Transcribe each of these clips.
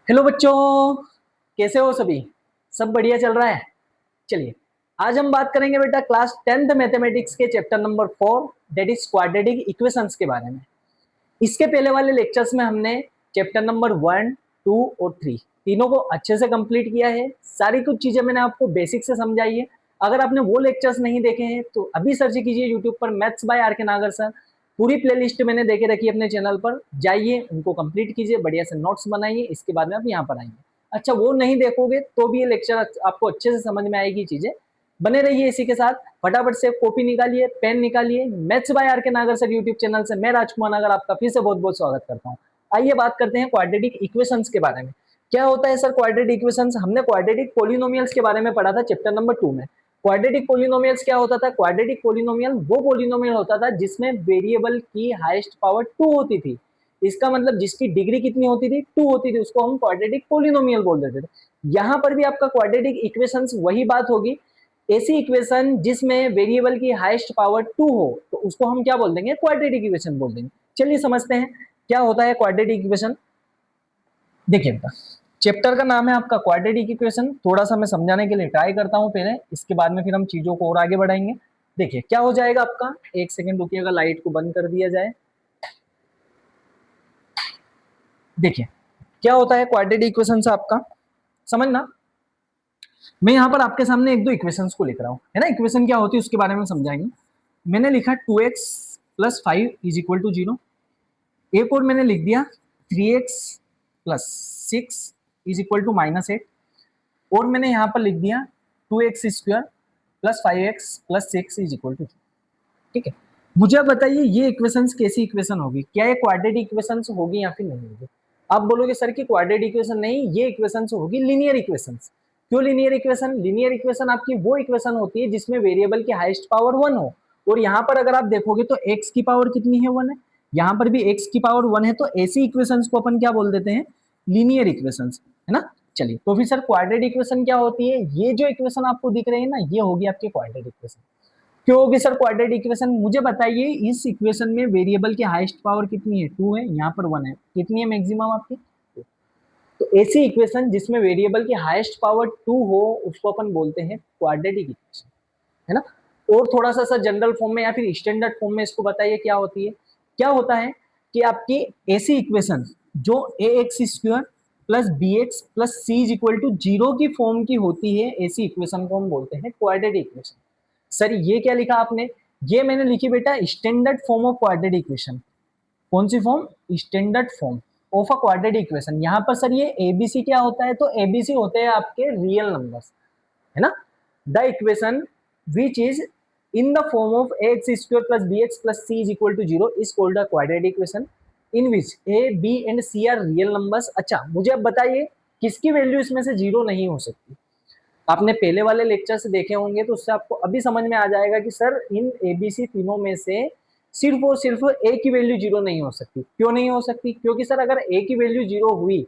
Hello बच्चों, कैसे हो सभी? सब बढ़िया चल रहा है। चलिए, आज हम बात करेंगे बेटा क्लास 10th मैथमेटिक्स के chapter number 4 that is quadratic equations के बारे में। इसके पहले वाले लेक्चर्स में हमने चैप्टर नंबर 1, 2 और 3 तीनों को अच्छे से कंप्लीट किया है। सारी कुछ चीजें मैंने आपको बेसिक से समझाई है। अगर आपने वो लेक्चर्स नहीं देखे हैं तो अभी सर्च कीजिए यूट्यूब पर मैथ्स बाय आर के नागर सर। पूरी प्लेलिस्ट मैंने देके रखी है अपने चैनल पर, जाइए उनको कंप्लीट कीजिए, बढ़िया से नोट्स बनाइए, इसके बाद में आप यहाँ पर आएंगे। अच्छा, वो नहीं देखोगे तो भी ये लेक्चर आपको अच्छे से समझ में आएगी चीजें। बने रहिए इसी के साथ। फटाफट से कॉपी निकालिए, पेन निकालिए। मैथ्स बाय आर के नागर सर यूट्यूब चैनल से मैं राजकुमार नागर आपका फिर से बहुत बहुत स्वागत करता हूँ। आइए बात करते हैं क्वाड्रेटिक इक्वेशंस के बारे में। क्या होता है सर क्वाड्रेटिक इक्वेशंस? हमने क्वाड्रेटिक पॉलिनोमियल्स के बारे में पढ़ा था चैप्टर नंबर 2 में। क्वाड्रेटिक पॉलिनोमियल्स क्या होता था? क्वाड्रेटिक पॉलिनोमियल वो पॉलिनोमियल होता था जिसमें वेरिएबल की हाईएस्ट पावर 2 होती थी। इसका मतलब जिसकी डिग्री कितनी होती थी? 2 होती थी, उसको हम क्वाड्रेटिक पॉलिनोमियल बोल देते थे। यहाँ पर भी आपका क्वाड्रेटिक इक्वेशंस वही बात होगी। ऐसी इक्वेशन जिसमें वेरिएबल की हाईएस्ट पावर 2 हो तो उसको हम क्या बोल देंगे? क्वाड्रेटिक इक्वेशन बोल देंगे। चलिए समझते हैं क्या होता है क्वाड्रेटिक इक्वेशन। देखिए बेटा, चैप्टर का नाम है आपका क्वाड्रेटिक इक्वेशन। थोड़ा सा मैं समझाने के लिए ट्राई करता हूं पहले, इसके बाद में फिर हम चीजों को और आगे बढ़ाएंगे। देखिए क्या हो जाएगा आपका, एक सेकंड रुकिएगा, लाइट को बंद कर दिया जाए। देखिए क्या होता है क्वाड्रेटिक इक्वेशन से आपका समझना। मैं यहाँ पर आपके सामने एक दो इक्वेशंस को लिख रहा हूँ, है ना। इक्वेशन क्या होती है उसके बारे में समझाएंगे। मैंने लिखा 2x + 5 = 0। एक और मैंने लिख दिया 3x + 6 = -8। और मैंने यहाँ पर लिख दिया 2x² + 5x + 6 = 2। ठीक है, मुझे अब बताइए ये इक्वेशंस कैसी इक्वेशन होगी? क्या ये क्वाड्रेटिक इक्वेशंस होगी या फिर नहीं होगी? आप बोलोगे सर कि क्वाड्रेटिक इक्वेशन नहीं, ये इक्वेशंस होगी लीनियर इक्वेशंस। क्यों लीनियर इक्वेशन? लीनियर इक्वेशन आपकी वो इक्वेशन होती है जिसमें वेरिएबल की हाईएस्ट पावर 1 हो। और यहाँ पर अगर आप देखोगे तो x की पावर कितनी है? 1 है। यहाँ पर भी x की पावर 1 है, तो ऐसी इक्वेशंस को अपन क्या बोल देते हैं? लीनियर इक्वेशंस, है ना। चलिए, तो फिर सर क्वाड्रेटिक इक्वेशन क्या होती है? ये जो इक्वेशन आपको दिख रही है ना, ये होगी आपकी क्वाड्रेटिक इक्वेशन। क्यों होगी सर क्वाड्रेटिक इक्वेशन? मुझे बताइए इस इक्वेशन में वेरिएबल की हाईएस्ट पावर कितनी है? 2 है, यहाँ पर 1 है। कितनी है मैक्सिमम आपकी? तो ऐसी इक्वेशन जिसमें वेरिएबल की हाईएस्ट पावर 2 हो उसको अपन बोलते हैं क्वाड्रेटिक इक्वेशन, है ना। और थोड़ा सा सर जनरल फॉर्म में या फिर स्टैंडर्ड फॉर्म में इसको बताइए क्या होती है। क्या होता है कि आपकी ऐसी इक्वेशन जो ax² + bx + c = 0 की फॉर्म की होती है, ऐसी इक्वेशन को हम बोलते हैं क्वाड्रेटिक इक्वेशन। सर ये क्या लिखा आपने? ये मैंने लिखी बेटा standard form of quadratic equation. कौन सी form? Standard form of a quadratic equation. यहाँ पर सर ये एबीसी क्या होता है? तो एबीसी होते हैं आपके रियल नंबर्स, है ना। The equation which is in the form of ax² + bx + c = 0 is called a quadratic equation in which a b and c are real numbers. अच्छा, मुझे अब बताइए किसकी वैल्यू इसमें से 0 नहीं हो सकती? आपने पहले वाले लेक्चर से देखे होंगे तो उससे आपको अभी समझ में आ जाएगा कि सर इन एबीसी तीनों में से सिर्फ और सिर्फ ए की वैल्यू 0 नहीं हो सकती। क्यों नहीं हो सकती? क्योंकि सर अगर ए की वैल्यू 0 हुई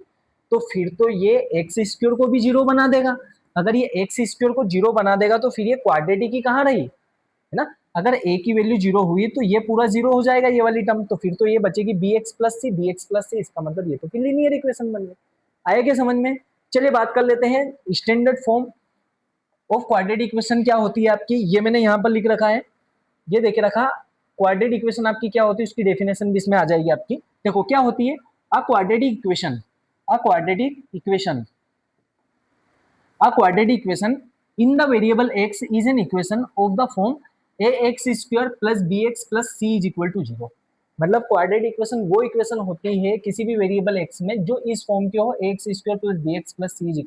तो फिर तो ये x² को भी 0 बना देगा। अगर ये x² को 0 बना देगा तो फिर ये क्वाड्रेटिक ही कहाँ रही, है ना। अगर a की वैल्यू 0 हुई तो ये पूरा 0 हो जाएगा ये वाली टर्म, तो फिर तो ये बचेगी bx + c, bx + c। इसका मतलब ये तो फिर लीनियर इक्वेशन बन गई। आया क्या समझ में? चलिए बात कर लेते हैं standard form of quadratic equation क्या होती है आपकी। ये मैंने यहाँ पर लिख रखा है, ये देखे रखा। क्वाड्रेटिक इक्वेशन आपकी क्या होती है, उसकी डेफिनेशन भी इसमें आ जाएगी आपकी। देखो क्या होती है अ quadratic equation. A quadratic equation, a quadratic equation in the variable x is an equation of the form ax² + bx + c = 0। मतलब क्वाड्रेटिक इक्वेशन वो इक्वेशन होती है किसी भी वेरिएबल x में जो इस फॉर्म की हो, ax² + bx + c =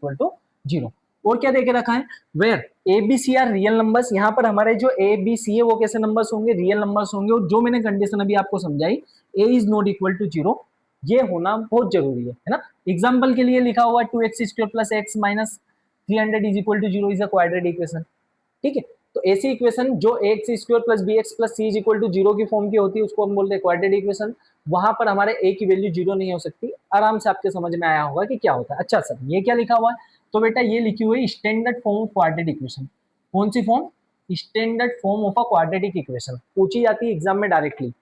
0। और क्या देके रखा है? Where A B C are real numbers. यहाँ पर हमारे जो ए बी सी है वो कैसे नंबर्स होंगे? रियल नंबर्स होंगे। और जो मैंने कंडीशन अभी आपको समझाई, ए इज नॉट इक्वल टू 0, ये होना बहुत जरूरी है ना। एग्जाम्पल के लिए लिखा हुआ 2x² + x - 300 = 0 is a quadratic equation. ठीक है, तो ऐसी इक्वेशन जो ax² + bx + c = 0 की फॉर्म की होती है उसको हम बोलते हैं क्वाड्रेटिक इक्वेशन। वहां पर हमारे a की वैल्यू 0 नहीं हो सकती। आराम से आपके समझ में आया होगा कि क्या होता है। अच्छा सर ये क्या लिखा हुआ है? तो बेटा ये लिखी हुई standard form of quadratic equation. कौन सी form? Standard form of a quadratic equation. पूछी जाती है एग्जाम में डायरेक्टली,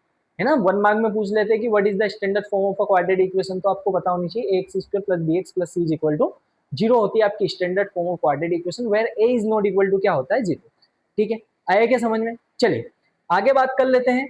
है ना, 1 मार्क में पूछ लेते हैं कि what is the standard form of a quadratic equation, तो आपको पता होनी चाहिए X square plus B X plus C is equal to 0 होती है आपकी standard form of quadratic equation, where A is not equal to क्या होता है 0। ठीक है, आया क्या समझ में? चलिए आगे बात कर लेते हैं।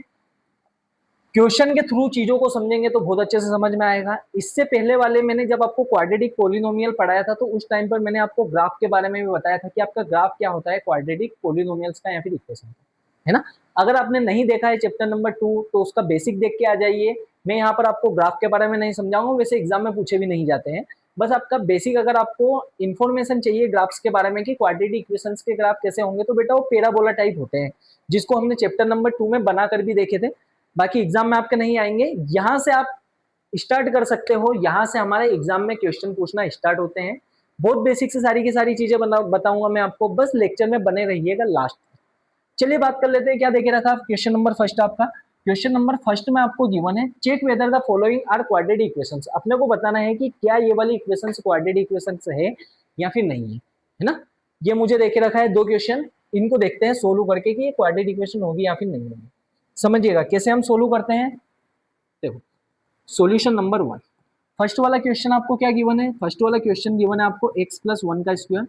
क्वेश्चन के थ्रू चीजों को समझेंगे तो बहुत अच्छे से समझ में आएगा। इससे पहले वाले मैंने जब आपको क्वाड्रेटिक पॉलिनोमियल पढ़ाया था तो उस टाइम पर मैंने आपको ग्राफ के बारे में भी बताया था कि आपका ग्राफ क्या होता है क्वाड्रेटिक पॉलिनोमियल्स का या फिर इक्वेशन का, है ना। अगर आपने नहीं देखा है चैप्टर नंबर 2 तो उसका बेसिक देख के आ जाइए। मैं यहाँ पर आपको ग्राफ के बारे में नहीं समझाऊंगा, वैसे एग्जाम में पूछे भी नहीं जाते हैं। बस आपका बेसिक अगर आपको इन्फॉर्मेशन चाहिए ग्राफ्स के बारे में कि क्वाड्रेटिक इक्वेशंस के ग्राफ कैसे होंगे, तो बेटा वो पैराबोला टाइप होते हैं, जिसको हमने चैप्टर नंबर 2 में बनाकर भी देखे थे। बाकी एग्जाम में आपके नहीं आएंगे, यहाँ से आप स्टार्ट कर सकते हो। यहाँ से हमारे एग्जाम में क्वेश्चन पूछना स्टार्ट होते हैं। बहुत बेसिक से सारी की सारी चीजें बताऊंगा मैं आपको, बस लेक्चर में बने रहिएगा लास्ट। चलिए बात कर लेते हैं क्या देखे रखा क्वेश्चन नंबर फर्स्ट आपका। क्वेश्चन नंबर फर्स्ट में आपको गिवन है check whether the following are quadratic equations. अपने को बताना है कि क्या ये वाली इक्वेशंस क्वाड्रेटिक इक्वेशंस है या फिर नहीं है ना। ये मुझे देखे रखा है दो क्वेश्चन, इनको देखते हैं सोल्व करके कि ये क्वाड्रेटिक इक्वेशन होगी या फिर नहीं होगी। समझिएगा कैसे हम सोल्व करते हैं। देखो सॉल्यूशन नंबर 1, फर्स्ट वाला क्वेश्चन आपको क्या गिवन है, फर्स्ट वाला क्वेश्चन गिवन है आपको x प्लस 1 का square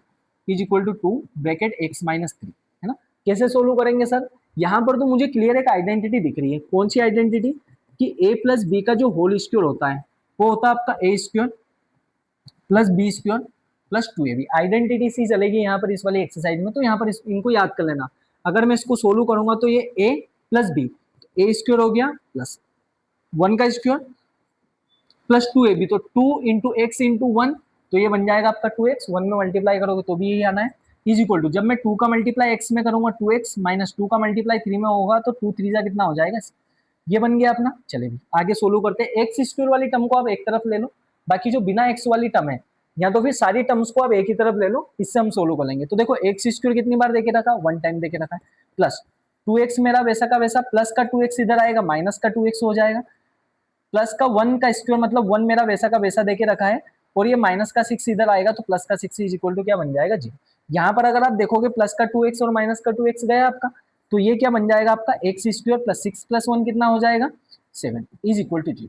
is equal to 2 bracket x minus 3, है ना। कैसे सोल्व करेंगे सर, यहाँ पर तो मुझे क्लियर एक आइडेंटिटी दिख रही है। कौन सी आइडेंटिटी, कि a प्लस बी का जो होल स्क्वायर होता है वो होता है आपका a square plus B square plus 2ab। Identity सी चलेगी यहाँ पर इस वाली एक्सरसाइज में, तो यहाँ पर इनको याद कर लेना। अगर मैं इसको सोल्व करूंगा तो ये a plus B, A square हो गया प्लस 1 का स्क्वायर प्लस 2ab, तो 2 इंटू एक्स इंटू 1, तो ये बन जाएगा आपका 2x। 1 में मल्टीप्लाई करोगे तो भी यही आना है, इज इक्वल टू जब मैं 2 का मल्टीप्लाई x में करूंगा 2x माइनस 2 का मल्टीप्लाई 3 में होगा तो 2 3 जा कितना हो जाएगा, ये बन गया अपना। चले भी आगे सोल्व करते हैं। एक्स स्क्वायर वाली टर्म को आप एक तरफ ले लो, बाकी जो बिना एक्स वाली टर्म है या तो फिर सारी टर्म्स को आप एक ही तरफ ले लो, इससे हम सोल्व कर लेंगे। तो देखो एक्स स्क्वायर कितनी बार देखे रखा, 1 टाइम देखे रखा है, प्लस 2x मेरा वैसा का वैसा, प्लस का 2x इधर आएगा, माइनस का 2x हो जाएगा, प्लस का 1 का स्क्वायर मतलब 1 मेरा वैसा का वैसा देके रखा है, और ये माइनस का 6 इधर आएगा तो प्लस का 6 इज इक्वल टू क्या बन जाएगा 0। यहाँ पर अगर आप देखोगे प्लस का 2x और माइनस का 2x गया आपका, तो ये क्या बन जाएगा आपका एक्स स्क्वायर प्लस 6 प्लस 1 कितना हो जाएगा 7 इज इक्वल टू 0।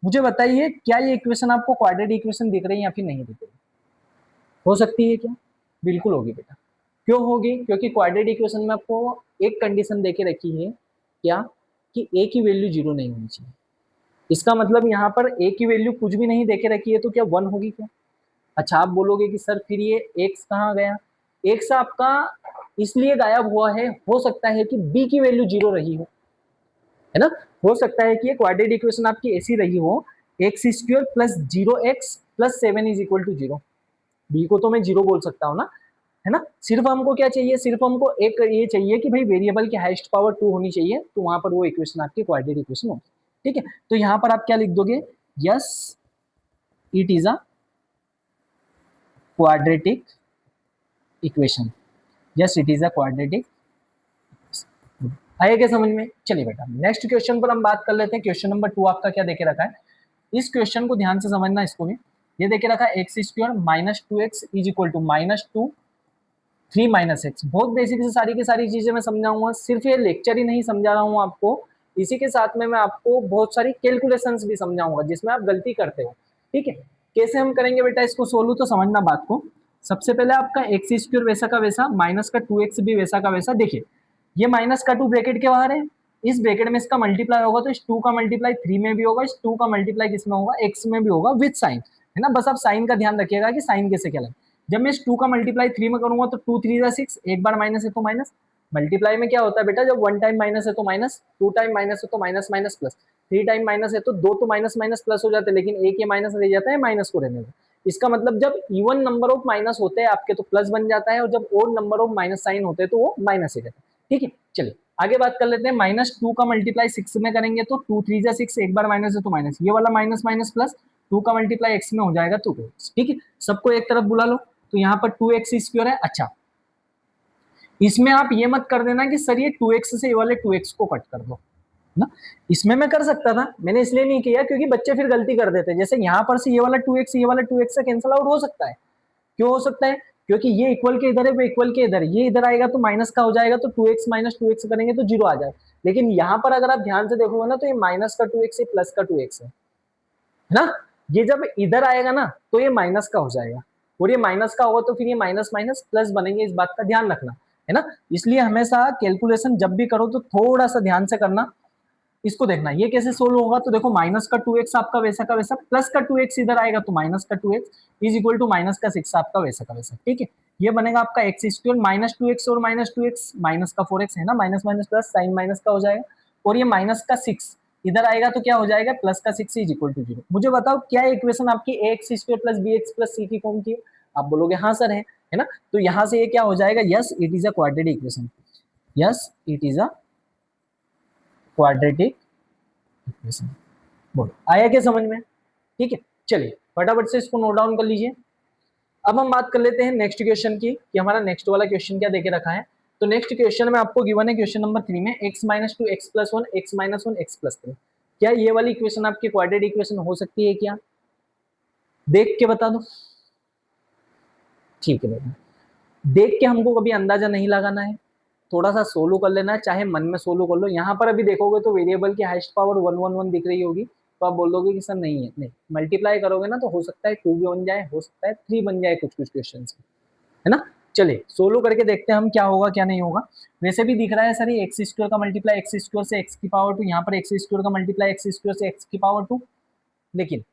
मुझे बताइए क्या ये इक्वेशन आपको क्वाड्रेटिक इक्वेशन दिख रही है या फिर नहीं दिख रही, हो सकती है क्या, बिल्कुल होगी बेटा। क्यों होगी, क्योंकि क्वाड्रेटिक इक्वेशन में आपको एक कंडीशन देके रखी है, क्या, कि a की वैल्यू 0 नहीं होनी चाहिए। इसका मतलब यहाँ पर a की वैल्यू कुछ भी नहीं देके रखी है तो क्या 1 होगी क्या। अच्छा आप बोलोगे कि सर फिर ये x कहाँ गया, x आपका इसलिए गायब हुआ है, हो सकता है कि b की वैल्यू 0 रही हो, है ना। हो सकता है कि ये क्वाड्रेटिक इक्वेशन आपकी ऐसी रही हो, X square plus 0x plus 7 is equal to 0। B को तो मैं 0 बोल सकता हूँ ना, है ना। सिर्फ हमको क्या चाहिए, सिर्फ हमको एक ये चाहिए कि भाई वेरिएबल की हाईएस्ट पावर 2 होनी चाहिए, तो वहां पर वो इक्वेशन आपकी क्वाड्रेटिक इक्वेशन होगी। ठीक है, तो यहाँ पर आप क्या लिख दोगे, yes it is a quadratic equation, yes it is a quadratic. आएगा समझ में। चलिए बेटा नेक्स्ट क्वेश्चन पर हम बात कर लेते हैं। क्वेश्चन नंबर 2 आपका क्या देके रखा है, इस क्वेश्चन को ध्यान से समझना। इसको भी ये देके रखा है X square minus 2x is equal to minus 2 3 minus X. बहुत बेसिक से सारी की सारी चीजें मैं समझाऊंगा, सिर्फ ये लेक्चर ही नहीं समझा रहा हूँ आपको, इसी के साथ में मैं आपको बहुत सारी कैलकुलेशंस भी समझाऊंगा जिसमें आप गलती करते हो। ठीक है, कैसे हम करेंगे बेटा इसको सोल्व, तो समझना बात को। सबसे पहले आपका एक्स स्क्वायर वैसा का वैसा, माइनस का 2x भी वैसा का वैसा। देखिए ये माइनस का 2 ब्रैकेट के बाहर है, इस ब्रैकेट में इसका मल्टीप्लाई होगा तो इस 2 का मल्टीप्लाई 3 में भी होगा, इस 2 का मल्टीप्लाई किसमें होगा, x में भी होगा विद साइन, है ना। बस आप साइन का ध्यान रखिएगा कि साइन कैसे क्या लगे। जब मैं इस 2 का मल्टीप्लाई 3 में करूंगा तो 2 3 6, एक बार माइनस है तो माइनस, मल्टीप्लाई में क्या होता है बेटा, जब 1 टाइम माइनस है तो माइनस, 2 टाइम माइनस है तो minus minus plus, 3 time minus है तो 2 तो माइनस माइनस प्लस हो जाते हैं, लेकिन एक ये माइनस रह जाता है, माइनस को रहने दो। इसका मतलब जब इवन नंबर ऑफ माइनस होते हैं आपके तो प्लस बन जाता है, और जब odd number of minus sign होते हैं तो वो माइनस ही रहता है। ठीक है, चलिए आगे बात कर लेते हैं। माइनस 2 का मल्टीप्लाई 6 में करेंगे तो 2 3 जा 6, एक बार माइनस है तो माइनस, ये वाला माइनस माइनस प्लस, 2 का मल्टीप्लाई x में हो जाएगा 2x। ठीक है, सबको एक तरफ बुला लो, तो यहाँ पर 2x स्क्वायर है। अच्छा इसमें आप ये मत कर देना कि सर ये 2x से ये वाले 2x को कट कर दो ना, इसमें मैं कर सकता था, मैंने इसलिए नहीं किया क्योंकि बच्चे फिर गलती कर देते हैं। जैसे यहाँ पर से ये वाला 2x ये वाला 2x से कैंसिल आउट हो सकता है, क्यों हो सकता है, क्योंकि ये इक्वल के इधर है, वो इक्वल के इधर, ये इधर आएगा तो माइनस का हो जाएगा, तो 2x माइनस 2x करेंगे तो 0 आ जाएगा। लेकिन यहाँ पर अगर आप ध्यान से देखोगे ना तो ये माइनस का 2x है, प्लस का 2x है ना। ये जब इधर आएगा ना तो ये माइनस का हो जाएगा, और ये माइनस का होगा तो फिर ये माइनस माइनस प्लस बनेंगे, इस बात का ध्यान रखना है ना। इसलिए हमेशा कैलकुलेशन जब भी करो तो थोड़ा सा ध्यान से करना। इसको देखना ये कैसे सोल्व होगा, तो देखो माइनस का 2x आपका वैसा का वैसा, प्लस का 2x इधर आएगा तो माइनस का 2x is equal to minus का 6 आपका वैसा का वैसा, ठीक है। ये बनेगा आपका एक्स स्क्वायर, माइनस 2x और माइनस 2x माइनस का 4x है ना, minus minus plus sign minus का हो जाएगा, और ये माइनस का 6 इधर आएगा तो क्या हो जाएगा, प्लस का 6 इज इक्वल टू 0। मुझे बताओ क्या इक्वेशन आपकी X square plus B X plus C की फॉर्म की है? आप बोलोगे हाँ सर है ना। तो यहाँ से ये क्या हो जाएगा, yes it is a quadratic equation, yes it is a quadratic equation. बोलो आया क्या समझ में? ठीक है, चलिए फटाफट से इसको नोट डाउन कर लीजिए। अब हम बात कर लेते हैं नेक्स्ट क्वेश्चन की, कि हमारा नेक्स्ट वाला क्वेश्चन क्या देके रखा है। तो नेक्स्ट क्वेश्चन में आपको गिवन है क्वेश्चन नंबर 3 में x minus 2 X plus 1 x minus 1 X plus 3। क्या ये वाली इक्वेशन आपकी क्वाड्रेटिक इक्वेशन हो सकती है क्या? देख के बता दो। ठीक है बेटा, देख के हमको कभी अंदाजा नहीं लगाना है, थोड़ा सा सोलो कर लेना है, चाहे मन में सोलो कर लो। यहाँ पर अभी देखोगे तो वेरिएबल की हाईएस्ट पावर 111 दिख रही होगी, तो आप बोल दोगे कि सर नहीं है, नहीं मल्टीप्लाई करोगे ना तो हो सकता है 2 भी बन जाए, हो सकता है 3 बन जाए कुछ कुछ क्वेश्चन है ना। चलिए सोलो करके देखते हैं हम क्या होगा क्या नहीं होगा। वैसे भी दिख रहा है सर ये एक्स स्क्वायर का मल्टीप्लाई एक्स स्क्वायर से एक्स की पावर 2, यहाँ पर एक्स स्क्वायर का मल्टीप्लाई एक्स स्क्वायर से एक्स की पावर 2, लेकिन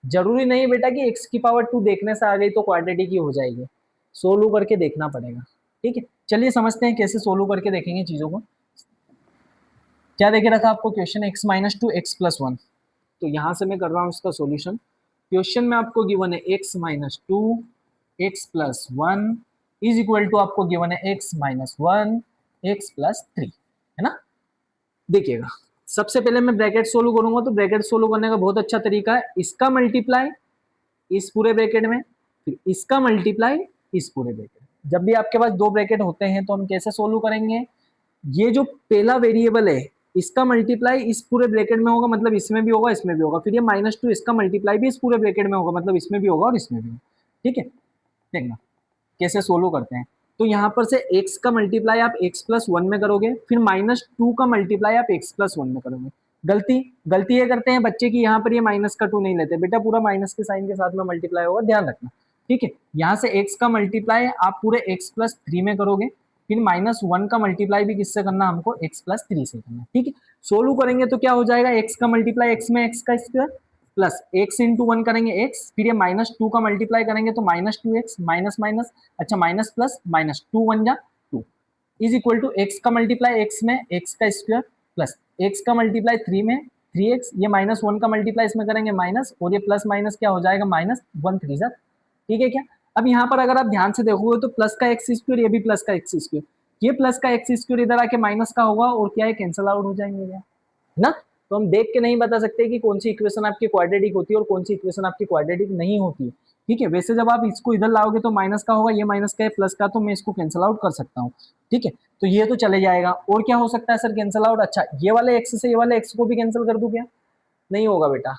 जरूरी नहीं बेटा कि एक्स की पावर 2 देखने से आ गई तो क्वाड्रेटिक ही हो जाएगी, सोल्व करके देखना पड़ेगा। ठीक है, चलिए समझते हैं कैसे सोल्व करके देखेंगे चीजों को। क्या देखे रखा आपको question x minus 2 X plus 1, तो यहाँ से मैं कर रहा हूँ इसका सोल्यूशन। क्वेश्चन में आपको गिवन है X minus 2 X plus 1 is equal to आपको गिवन है एक्स माइनस 1 एक्स प्लस 3, है ना। देखिएगा सबसे पहले मैं ब्रैकेट सोल्व करूंगा, तो ब्रैकेट सोल्व करने का बहुत अच्छा तरीका है, इसका मल्टीप्लाई इस पूरे ब्रैकेट में, फिर इसका मल्टीप्लाई इस पूरे ब्रैकेट। जब भी आपके पास दो ब्रैकेट होते हैं तो हम कैसे सोल्व करेंगे, ये जो पहला वेरिएबल है इसका मल्टीप्लाई इस पूरे ब्रैकेट में होगा, मतलब इसमें भी होगा इसमें भी होगा, फिर ये माइनस 2 इसका मल्टीप्लाई भी इस पूरे ब्रैकेट में होगा, मतलब इसमें भी होगा और इसमें भी होगा। ठीक है, देखना कैसे सोल्व करते हैं। तो यहाँ पर से x का मल्टीप्लाई आप x प्लस 1 में करोगे, फिर माइनस 2 का मल्टीप्लाई आप x प्लस 1 में करोगे। गलती गलती ये करते हैं बच्चे की, यहाँ पर ये माइनस का 2 नहीं लेते बेटा, पूरा माइनस के साइन के साथ में मल्टीप्लाई होगा, ध्यान रखना। ठीक है, यहाँ से x का मल्टीप्लाई आप पूरे x प्लस 3 में करोगे, फिर माइनस 1 का मल्टीप्लाई भी किससे करना हमको, x प्लस 3 से करना। ठीक है, सोल्व करेंगे तो क्या हो जाएगा, x का मल्टीप्लाई x में x का स्क्वायर प्लस एक्स इंटू 1 करेंगे x, फिर ये माइनस 2 का मल्टीप्लाई करेंगे तो माइनस 2x माइनस माइनस, अच्छा माइनस प्लस माइनस 2 1 जा 2 इज इक्वल टू एक्स का मल्टीप्लाई x में x का स्क्वायर प्लस x का मल्टीप्लाई 3 में 3x, ये माइनस 1 का मल्टीप्लाई इसमें करेंगे माइनस, और ये प्लस माइनस क्या हो जाएगा माइनस 1 3 जा। ठीक है क्या, अब यहाँ पर अगर आप ध्यान से देखोगे तो प्लस का एक्स स्क्वायर, ये भी प्लस का एक्स स्क्वायर, ये प्लस का एक्स स्क्वायर इधर आके माइनस का होगा, और क्या है कैंसिल आउट हो जाएंगे क्या, है ना। तो हम देख के नहीं बता सकते कि कौन सी इक्वेशन आपकी क्वाड्रेटिक होती है और कौन सी इक्वेशन आपकी क्वाड्रेटिक नहीं होती है। ठीक है, वैसे जब आप इसको इधर लाओगे तो माइनस का होगा, ये माइनस का है प्लस का, तो मैं इसको कैंसिल आउट कर सकता हूँ। ठीक है, तो ये तो चले जाएगा, और क्या हो सकता है सर कैंसिल आउट, अच्छा ये वाले एक्स से ये वाले एक्स को भी कैंसिल कर दूं क्या, नहीं होगा बेटा।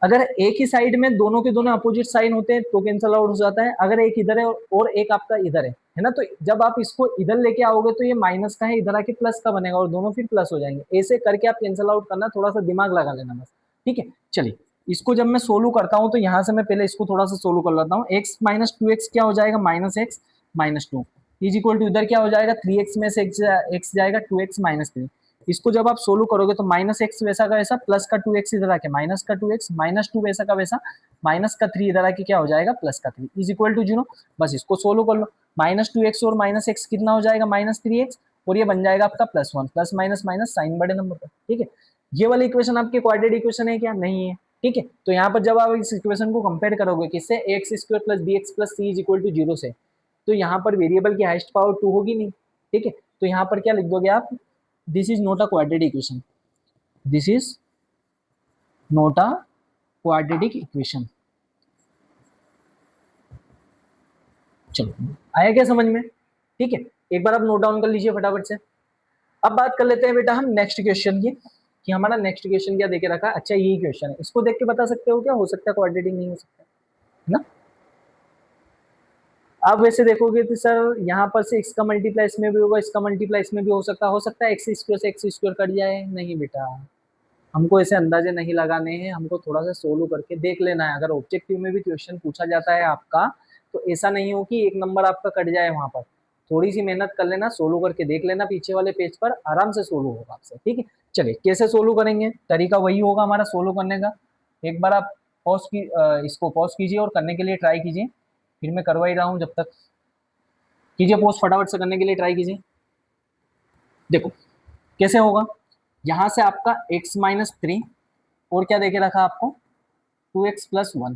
अगर एक ही साइड में दोनों के दोनों अपोजिट साइन होते हैं तो कैंसिल आउट हो जाता है, अगर एक इधर है और एक आपका इधर है ना, तो जब आप इसको इधर लेके आओगे तो ये माइनस का है, इधर आके प्लस का बनेगा और दोनों फिर प्लस हो जाएंगे। ऐसे करके आप कैंसिल आउट करना, थोड़ा सा दिमाग लगा लेना बस। ठीक है, चलिए इसको जब मैं सोल्व करता हूँ तो यहाँ से मैं पहले इसको थोड़ा सा सोल्व कर लेता हूँ। एक्स माइनस 2x क्या हो जाएगा, minus X minus 2 is equal to इधर क्या हो जाएगा, 3x में से x जाएगा 2x माइनस 3। इसको जब आप सोल्व करोगे तो माइनस एक्स वैसा का वैसा, प्लस का 2x इधर आके माइनस का 2x माइनस 2 वैसा का वैसा, माइनस का 3 इधर आके क्या हो जाएगा प्लस का 3 इज इक्वल टू 0। बस इसको सोल्व कर लो, माइनस 2x और माइनस एक्स कितना हो जाएगा, माइनस 3x, और ये बन जाएगा आपका plus 1, plus minus minus sign बड़े नंबर पर। ठीक है, ये वाली इक्वेशन आपकी क्वाड्रेटिक इक्वेशन है क्या, नहीं है। ठीक है, तो यहाँ पर जब आप इस इक्वेशन को कंपेयर करोगे किससे, X square plus B X plus C is equal to 0 से, तो यहाँ पर वेरिएबल की हाईएस्ट पावर 2 होगी नहीं। ठीक है, तो यहाँ पर क्या लिख दोगे आप, this is not a quadratic equation, this is not a quadratic equation. चलो आया क्या समझ में? ठीक है, एक बार आप नोट डाउन कर लीजिए फटाफट से। अब बात कर लेते हैं बेटा हम नेक्स्ट क्वेश्चन की, कि हमारा नेक्स्ट क्वेश्चन क्या देके रखा है। अच्छा यही क्वेश्चन है, इसको देख के बता सकते हो क्या हो सकता है क्वाड्रेटिक नहीं हो सकता, है ना। आप वैसे देखोगे तो सर यहाँ पर से x का मल्टीप्लाई इसमें भी होगा, इसका मल्टीप्लाई इसमें भी हो सकता है एक्स स्क्वायर से एक्स स्क्वायर कट जाए, नहीं बेटा, हमको ऐसे अंदाजे नहीं लगाने हैं, हमको थोड़ा सा सोल्व करके देख लेना है। अगर ऑब्जेक्टिव में भी क्वेश्चन पूछा जाता है आपका, तो ऐसा नहीं हो कि एक नंबर आपका कट जाए वहां पर, थोड़ी सी मेहनत कर लेना, सोल्व करके देख लेना, पीछे वाले पेज पर आराम से सोल्व होगा आपसे, ठीक है। चलिए कैसे सोल्व करेंगे, तरीका वही होगा हमारा सोल्व करने का। एक बार आप इसको पॉज कीजिए और करने के लिए ट्राई कीजिए, फिर मैं करवा ही रहा हूँ जब तक, कीजिए पॉज, फटाफट से करने के लिए ट्राई कीजिए। देखो कैसे होगा, यहां से आपका x-3 और क्या देके रखा आपको 2x+1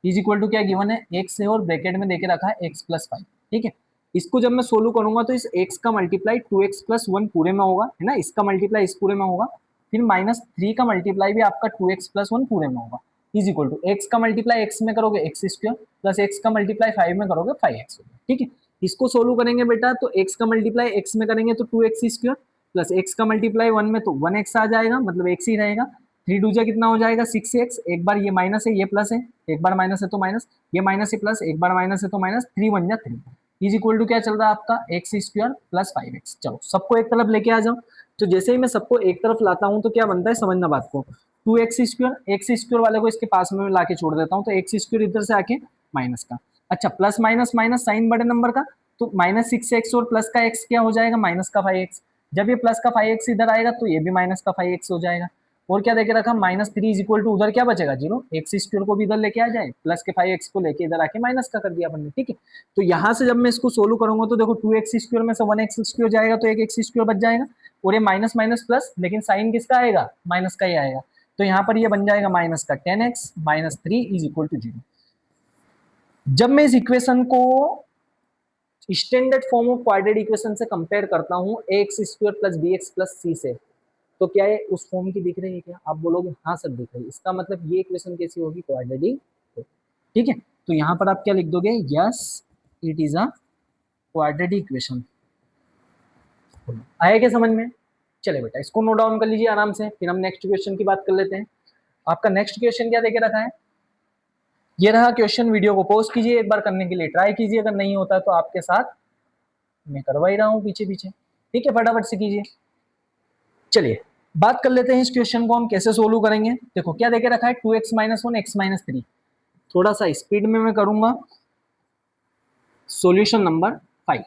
इज इक्वल टू क्या गिवन है, x है और ब्रैकेट में देके रखा है x+5, ठीक है। इसको जब मैं सोल्व करूंगा तो इस x का मल्टीप्लाई 2x+1 पूरे में होगा, है ना, इसका मल्टीप्लाई इस पूरे में होगा, फिर -3 का मल्टीप्लाई भी आपका 2x+1 पूरे में होगा, इज इक्वल टू x का मल्टीप्लाई x में करोगे x² प्लस x का मल्टीप्लाई 5 में करोगे 5x, ठीक है। इसको सोल्व करेंगे बेटा तो x का मल्टीप्लाई x में करेंगे तो 2x² प्लस x का मल्टीप्लाई 1 में तो 1x आ जाएगा, मतलब x ही रहेगा, 3 दूजा कितना हो जाएगा 6x, एक बार ये माइनस है ये प्लस है, एक बार माइनस है तो माइनस, ये माइनस है प्लस, एक बार माइनस है तो माइनस, 3 1 जा 3 इज इक्वल टू क्या चल रहा है आपका x² प्लस 5x। चलो सबको एक तरफ लेके आ जाओ, तो जैसे ही मैं सबको एक तरफ लाता हूँ तो क्या बनता है समझना बात को, 2x² x² वाले को इसके पास में लाके छोड़ देता हूँ, तो x² इधर से आके माइनस का, अच्छा प्लस माइनस माइनस साइन बड़े नंबर का, तो -6x और प्लस का x क्या हो जाएगा माइनस का 5x, जब ये प्लस का 5x इधर आएगा तो ये भी माइनस का 5x हो जाएगा, और क्या देके रखा -3 इज इक्वल टू उधर क्या बचेगा 0, x² को भी इधर लेके आ जाए, प्लस के 5x को लेके इधर आके माइनस का कर दिया अपन ने, ठीक है। तो यहाँ से जब मैं इसको सोल्व करूंगा तो देखो 2x² में से 1x² जाएगा तो एक x² बच जाएगा, और ये माइनस माइनस प्लस, लेकिन साइन किसका आएगा माइनस का ही आएगा, तो यहाँ पर ये बन जाएगा माइनस का 10x -3 इज इक्वल टू 0। जब मैं इस इक्वेशन को standard form of quadratic equation से कंपेयर करता हूँ ax² plus bx plus c से, तो क्या ये उस फॉर्म की दिख रही है क्या, आप बोलोगे हाँ सर दिख रही है, इसका मतलब ये इक्वेशन कैसी होगी क्वाड्रेटिक, ठीक है। तो यहाँ पर आप क्या लिख दोगे, yes it is a quadratic equation. आया क्या समझ में, चले बेटा इसको नोट डाउन कर लीजिए आराम से, फिर हम नेक्स्ट क्वेश्चन की बात कर लेते हैं। आपका नेक्स्ट क्वेश्चन क्या देके रखा है, ये रहा क्वेश्चन, वीडियो को पॉज कीजिए, एक बार करने के लिए ट्राई कीजिए, अगर नहीं होता तो आपके साथ मैं करवा ही रहा हूँ पीछे पीछे, ठीक है, फटाफट से कीजिए। चलिए बात कर लेते हैं इस क्वेश्चन को हम कैसे सोल्व करेंगे। देखो क्या देके रखा है 2x - 1 x - 3, थोड़ा सा स्पीड में मैं करूंगा। सॉल्यूशन नंबर 5,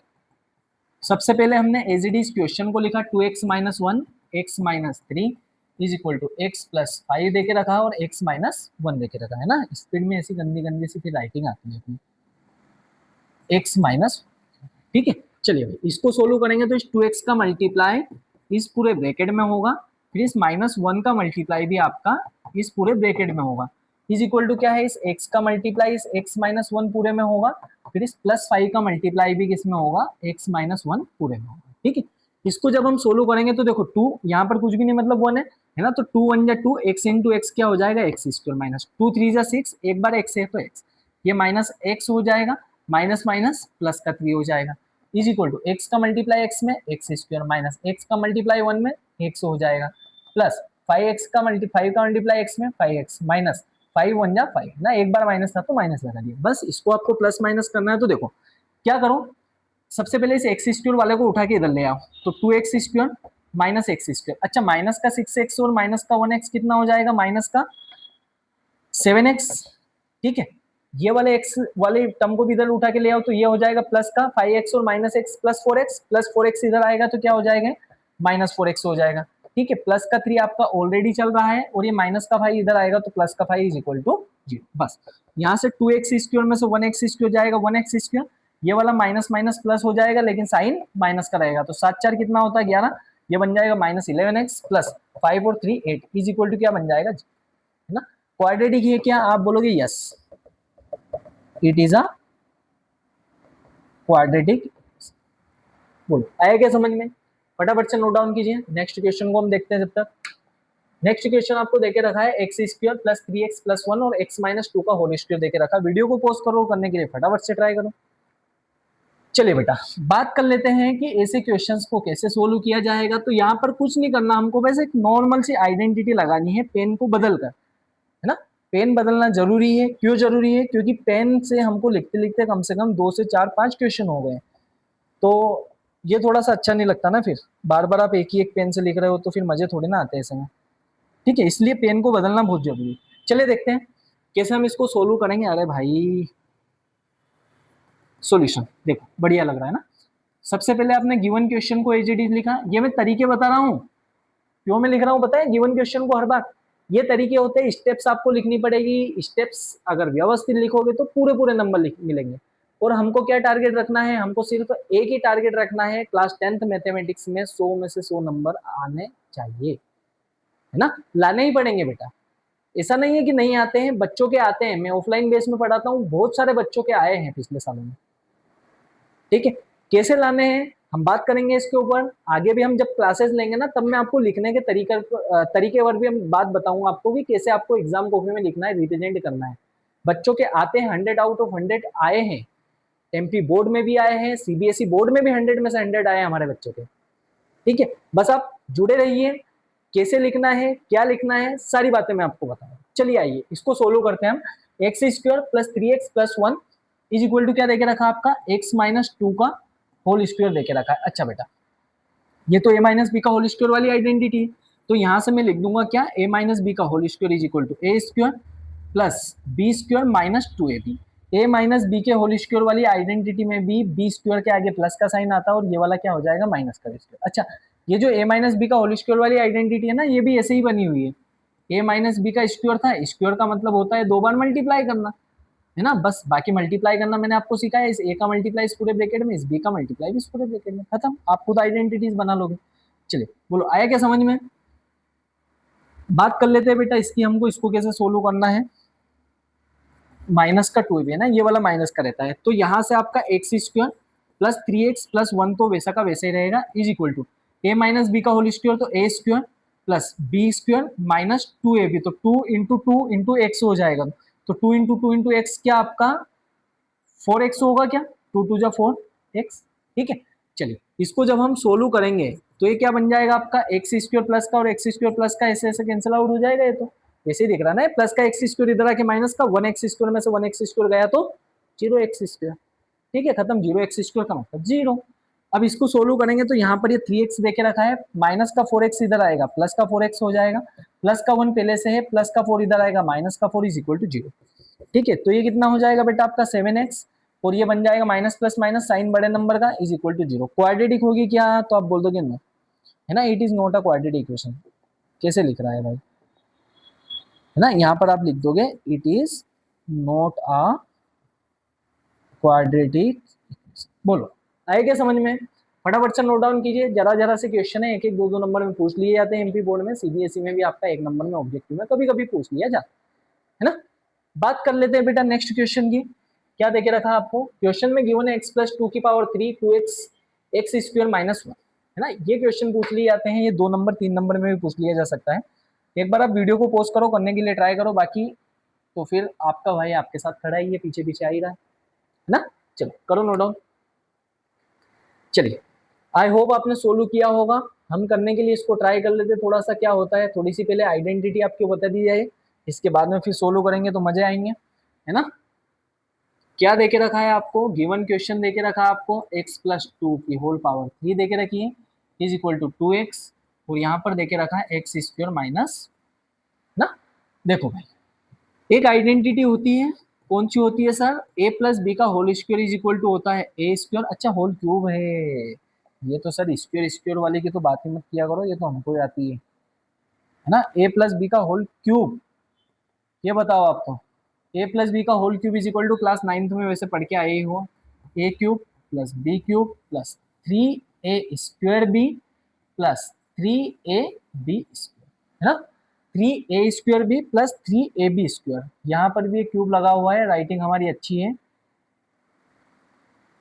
सबसे पहले हमने एज इट इज क्वेश्चन को लिखा 2x - 1 x - 3 is equal to x + 5 देके रखा और x - 1 देके रखा है ना, स्पीड में ऐसी गंदी गंदी सी फिर राइटिंग आती है अपनी, x - ठीक है। चलिए भाई इसको सोल्व करेंगे तो इस 2x का मल्टीप्लाई इस पूरे ब्रैकेट में होगा, फिर इस -1 का मल्टीप्लाई भी आपका इस पूरे ब्रैकेट में होगा, इज इक्वल टू क्या है, इस x का मल्टीप्लाई इस x - 1 पूरे में होगा, फिर इस +5 का मल्टीप्लाई भी किसमें होगा x - 1 पूरे में होगा, ठीक है। इसको जब हम सोल्व करेंगे तो देखो 2 यहाँ पर कुछ भी नहीं मतलब 1 है ना, तो 2 1 जा 2 x इंटू एक्स क्या हो जाएगा x² माइनस 2 3 जा 6, एक बार x है तो x, ये माइनस x हो जाएगा, माइनस माइनस प्लस का 3 हो जाएगा, इज इक्वल टू x का मल्टीप्लाई x में x² माइनस x का मल्टीप्लाई 1 में x हो जाएगा, प्लस 5 का मल्टीप्लाई x में 5x माइनस 5 1 जा 5 ना, एक बार माइनस था तो माइनस लगा दिया, बस इसको आपको प्लस माइनस करना है। तो देखो क्या करो, सबसे पहले इस x² वाले को उठा के इधर ले आओ, तो 2x² माइनस x², अच्छा माइनस का 6x और माइनस का 1x कितना हो जाएगा माइनस का 7x, ठीक है। ये वाले x वाले टर्म को भी इधर उठा के ले आओ तो ये हो जाएगा प्लस का 5x और माइनस x प्लस 4x इधर आएगा तो क्या हो जाएगा -4x हो जाएगा, ठीक है। प्लस का 3 आपका ऑलरेडी चल रहा है और ये माइनस का 5 इधर आएगा तो प्लस का 5 इज इक्वल टू 0, बस यहाँ से 2x² में से 1x² जाएगा 1x², ये वाला माइनस माइनस प्लस हो जाएगा लेकिन साइन माइनस का रहेगा, तो 7 4 कितना होता है 11, ये बन जाएगा -11x प्लस 5 और 3 8 इज इक्वल टू क्या बन जाएगा, है ना। क्वाड्रेटिक है क्या, आप बोलोगे yes it is a quadratic, बोलो आया क्या समझ में, फटाफट से नोट डाउन कीजिए। नेक्स्ट क्वेश्चन को हम देखते हैं जब तक। नेक्स्ट क्वेश्चन आपको देके रखा है x² प्लस 3x प्लस 1 और x - 2 का होल स्क्वायर देके रखा है, वीडियो को पॉज करो, करने के लिए फटाफट से ट्राई करो। चलिए बेटा बात कर लेते हैं कि ऐसे क्वेश्चंस को कैसे सोल्व किया जाएगा। तो यहाँ पर कुछ नहीं करना हमको, बस एक नॉर्मल सी आइडेंटिटी लगानी है पेन को बदल कर, है ना। पेन बदलना जरूरी है। क्यों जरूरी है? क्योंकि पेन से हमको लिखते लिखते कम से कम 2 से 4-5 क्वेश्चन हो गए, तो ये थोड़ा सा अच्छा नहीं लगता ना। फिर बार बार आप एक ही एक पेन से लिख रहे हो तो फिर मजे थोड़ी ना आते हैं ऐसे में। ठीक है, इसलिए पेन को बदलना बहुत जरूरी है। चलिए देखते हैं कैसे हम इसको सोल्व करेंगे। अरे भाई, सॉल्यूशन देखो बढ़िया लग रहा है ना। सबसे पहले आपने गिवन क्वेश्चन को एज इट इज लिखा। ये मैं तरीके बता रहा हूँ, क्यों मैं लिख रहा हूँ पता है गिवन क्वेश्चन को हर बार। ये तरीके होते हैं, स्टेप्स आपको लिखनी पड़ेगी। स्टेप्स अगर व्यवस्थित लिखोगे तो पूरे पूरे नंबर मिलेंगे। और हमको क्या टारगेट रखना है? हमको सिर्फ एक ही टारगेट रखना है, क्लास 10th मैथमेटिक्स में 100 में से 100 नंबर आने चाहिए, है ना। लाने ही पड़ेंगे बेटा, ऐसा नहीं है कि नहीं आते हैं, बच्चों के आते हैं। मैं ऑफलाइन बेस में पढ़ाता हूँ, बहुत सारे बच्चों के आए हैं पिछले सालों में। ठीक है, कैसे लाने हैं हम बात करेंगे इसके ऊपर। आगे भी हम जब क्लासेस लेंगे ना, तब मैं आपको लिखने के तरीके पर भी हम बात बताऊंगा आपको कि कैसे आपको एग्जाम कॉपी में लिखना है, रिप्रेजेंट करना है। बच्चों के आते हैं, 100 आउट ऑफ 100 आए हैं। एमपी बोर्ड में भी आए हैं, सीबीएसई बोर्ड में भी 100 में से 100 आए हैं हमारे बच्चों के। ठीक है, बस आप जुड़े रहिए। कैसे लिखना है, क्या लिखना है, सारी बातें मैं आपको बताऊंगा। चलिए आइए इसको सोल्व करते हैं हम। X square plus 3x plus 1 is equal to क्या देके रखा आपका? x माइनस 2 का होल स्क्वायर देके रखा है। अच्छा बेटा, ये तो a माइनस बी का होल स्क्वायर वाली आइडेंटिटी है, तो यहां से मैं लिख दूंगा क्या? a माइनस बी का whole square is equal to A square plus B square minus 2ab। a minus B के होल स्क्वायर वाली आइडेंटिटी में भी बी स्क्वायर के आगे प्लस का साइन आता है और ये वाला क्या हो जाएगा? माइनस का स्क्वायर। अच्छा, ये जो a माइनस बी का होल स्क्वायर वाली आइडेंटिटी है ना, ये भी ऐसे ही बनी हुई है। a माइनस बी का स्क्वायर था, स्क्वायर का मतलब होता है 2 बार मल्टीप्लाई करना, है ना। बस बाकी मल्टीप्लाई करना मैंने आपको सिखाया। इस ए का मल्टीप्लाई इस पूरे ब्रैकेट में, इस बी का मल्टीप्लाई भी इस पूरे ब्रैकेट में, खत्म। आप खुद आइडेंटिटीज बना लोगे। चलिए बोलो, आया क्या समझ में? बात कर लेते हैं बेटा इसकी, हमको इसको कैसे सोल्व करना है। माइनस का 2 है ना, ये वाला माइनस का रहता है, तो यहाँ से आपका x square plus 3x plus 1 तो वैसा का वैसे ही रहेगा, is equal to A minus B का होल स्क्वायर, तो A square plus B square minus 2ab, तो 2 इंटू हो जाएगा। तो 2 इंटू एक्स क्या आपका? 4x होगा क्या? 2 2 जा 4x। ठीक है, चलिए इसको जब हम सोल्व करेंगे तो ये क्या बन जाएगा आपका? एक्स स्क्वायर प्लस का और एक्स स्क्वायर प्लस का ऐसे ऐसे कैंसिल आउट हो जाएगा। ये तो वैसे ही दिख रहा है ना, प्लस का एक्स स्क्वायर इधर आके माइनस का 1x स्क्वायर में से 1x स्क्वायर गया तो 0x स्क्वायर। ठीक है, खत्म। 0x स्क्वायर का मतलब 0। अब इसको सोल्व करेंगे तो यहाँ पर ये 3x देके रखा है, माइनस का 4x इधर आएगा, प्लस का 4x हो जाएगा, प्लस का 1 पहले से है, प्लस का 4 इधर आएगा, माइनस का 4 इज इक्वल टू 0। ठीक है, तो ये कितना हो जाएगा बेटा आपका? 7x, और ये बन जाएगा माइनस प्लस माइनस साइन बड़े नंबर का इज इक्वल टू 0। क्वाड्रेटिक होगी क्या? तो आप बोल दोगे नो, है ना। It is not a quadratic equation. कैसे लिख रहा है भाई, है ना। यहाँ पर आप लिख दोगे it is not a quadratic. बोलो, आए क्या समझ में? फटाफट से नोट डाउन कीजिए। जरा जरा से क्वेश्चन है, एक एक दो दो नंबर में पूछ लिए जाते हैं एमपी बोर्ड में, सीबीएसई में भी आपका 1 नंबर में ऑब्जेक्टिव में कभी कभी पूछ लिया जाता है ना। बात कर लेते हैं बेटा नेक्स्ट क्वेश्चन की। क्या देके रखा आपको क्वेश्चन में? गिवन है x प्लस 2 की power 3 2x x square minus 1, है ना। ये क्वेश्चन पूछ लिए जाते हैं, ये 2 नंबर 3 नंबर में भी पूछ लिया जा सकता है। एक बार आप वीडियो को पॉज करो, करने के लिए ट्राई करो, बाकी तो फिर आपका भाई आपके साथ खड़ा ही है, पीछे पीछे आ ही रहा है ना। चलो करो नोट डाउन। चलिए, आई होप आपने सोल्व किया होगा। हम करने के लिए इसको ट्राई कर लेते, थोड़ा सा क्या होता है, थोड़ी सी पहले आइडेंटिटी आपको बता दी जाए, इसके बाद में फिर सोल्व करेंगे तो मजे आएंगे, है ना। क्या देके रखा है आपको? गिवन क्वेश्चन देके रखा है आपको, x प्लस 2 की होल पावर 3 देके रखी है इज इक्वल टू 2x, और यहाँ पर देके रखा है एक्स स्क्वायर माइनस ना। देखो भाई, एक आइडेंटिटी होती है, कौन सी होती है सर? a प्लस बी का whole square is equal to होता है ए स्क्वायर। अच्छा, होल क्यूब है ये तो सर, स्क्वायर स्क्वायर वाले की तो बात ही मत किया करो, ये तो हमको आती है ना। a प्लस बी का होल क्यूब, ये बताओ आपको ए प्लस बी का whole cube is equal to, class 9th में वैसे पढ़ के आए ही हो, A cube plus B cube plus 3a square B plus 3ab square, है ना। 3a square B plus 3ab square, यहाँ पर भी एक क्यूब लगा हुआ है, राइटिंग हमारी अच्छी है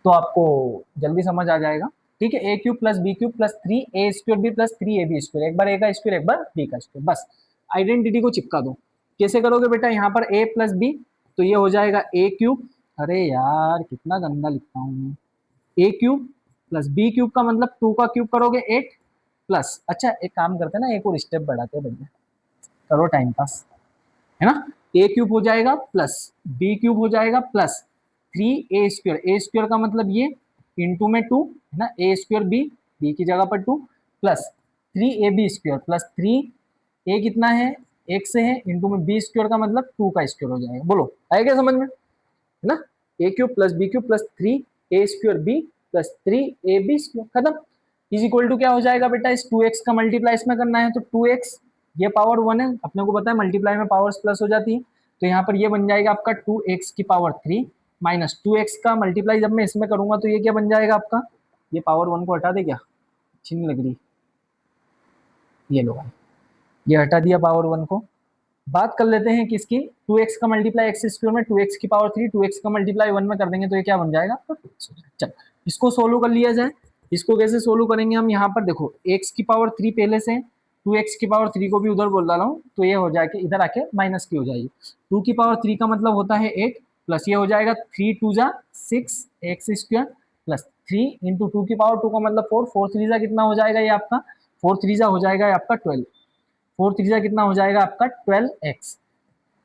तो आपको जल्दी समझ आ जाएगा। ठीक है, A cube plus B cube plus 3a square B plus 3ab square, एक बार ए का स्क्वायर एक बार बी का स्क्वायर, बस आइडेंटिटी को चिपका दो। कैसे करोगे बेटा? यहाँ पर a प्लस बी, तो ये हो जाएगा ए क्यूब, अरे यार कितना गंदा लिखता हूँ मैं, ए क्यूब प्लस बी क्यूब का मतलब 2 का क्यूब करोगे 8 प्लस, अच्छा एक काम करते हैं ना, एक और स्टेप बढ़ाते हैं भैया, करो टाइम पास। है ना, ए क्यूब हो जाएगा प्लस बी क्यूब हो जाएगा प्लस 3a², ए स्क्वायर का मतलब ये इंटू में 2 है ना, a² बी की जगह पर 2 प्लस 3ab² प्लस 3a कितना है, एक से है, इंटू में b² का मतलब 2 का स्क्वायर हो जाएगा। बोलो आया क्या समझ में, है ना, a cube plus b cube plus 3a² b plus 3ab², खत्म। इज इक्वल टू क्या हो जाएगा बेटा, इस 2x का मल्टीप्लाई इसमें करना है तो 2x, ये पावर 1 है, अपने को पता है मल्टीप्लाई में पावर्स प्लस हो जाती है, तो यहाँ पर ये बन जाएगा आपका 2x की पावर 3 माइनस 2x का मल्टीप्लाई जब मैं इसमें करूंगा तो ये क्या बन जाएगा आपका, ये पावर 1 को हटा दे, क्या अच्छी नहीं लग रही, ये लो भाई, ये हटा दिया पावर 1 को। बात कर लेते हैं किसकी, 2x का मल्टीप्लाई एक्स स्क्वायर में 2x की पावर 3, 2x का मल्टीप्लाई 1 में कर देंगे तो ये क्या बन जाएगा, चल इसको सोल्व कर लिया जाए। इसको कैसे सोल्व करेंगे हम, यहाँ पर देखो x की पावर 3 पहले से, 2x की पावर 3 को भी उधर बोल डाला हूँ तो ये हो जाएगा इधर आके माइनस की हो जाएगी, 2 की पावर 3 का मतलब होता है 8 प्लस ये हो जाएगा 3 2 जा 6 एक्स स्क्वायर प्लस 3 इंटू 2 की पावर 2 का मतलब 4, 4 3 जा कितना हो जाएगा ये आपका, 4 3 जा हो जाएगा ये आपका 12, 4 3 जा कितना हो जाएगा आपका 12x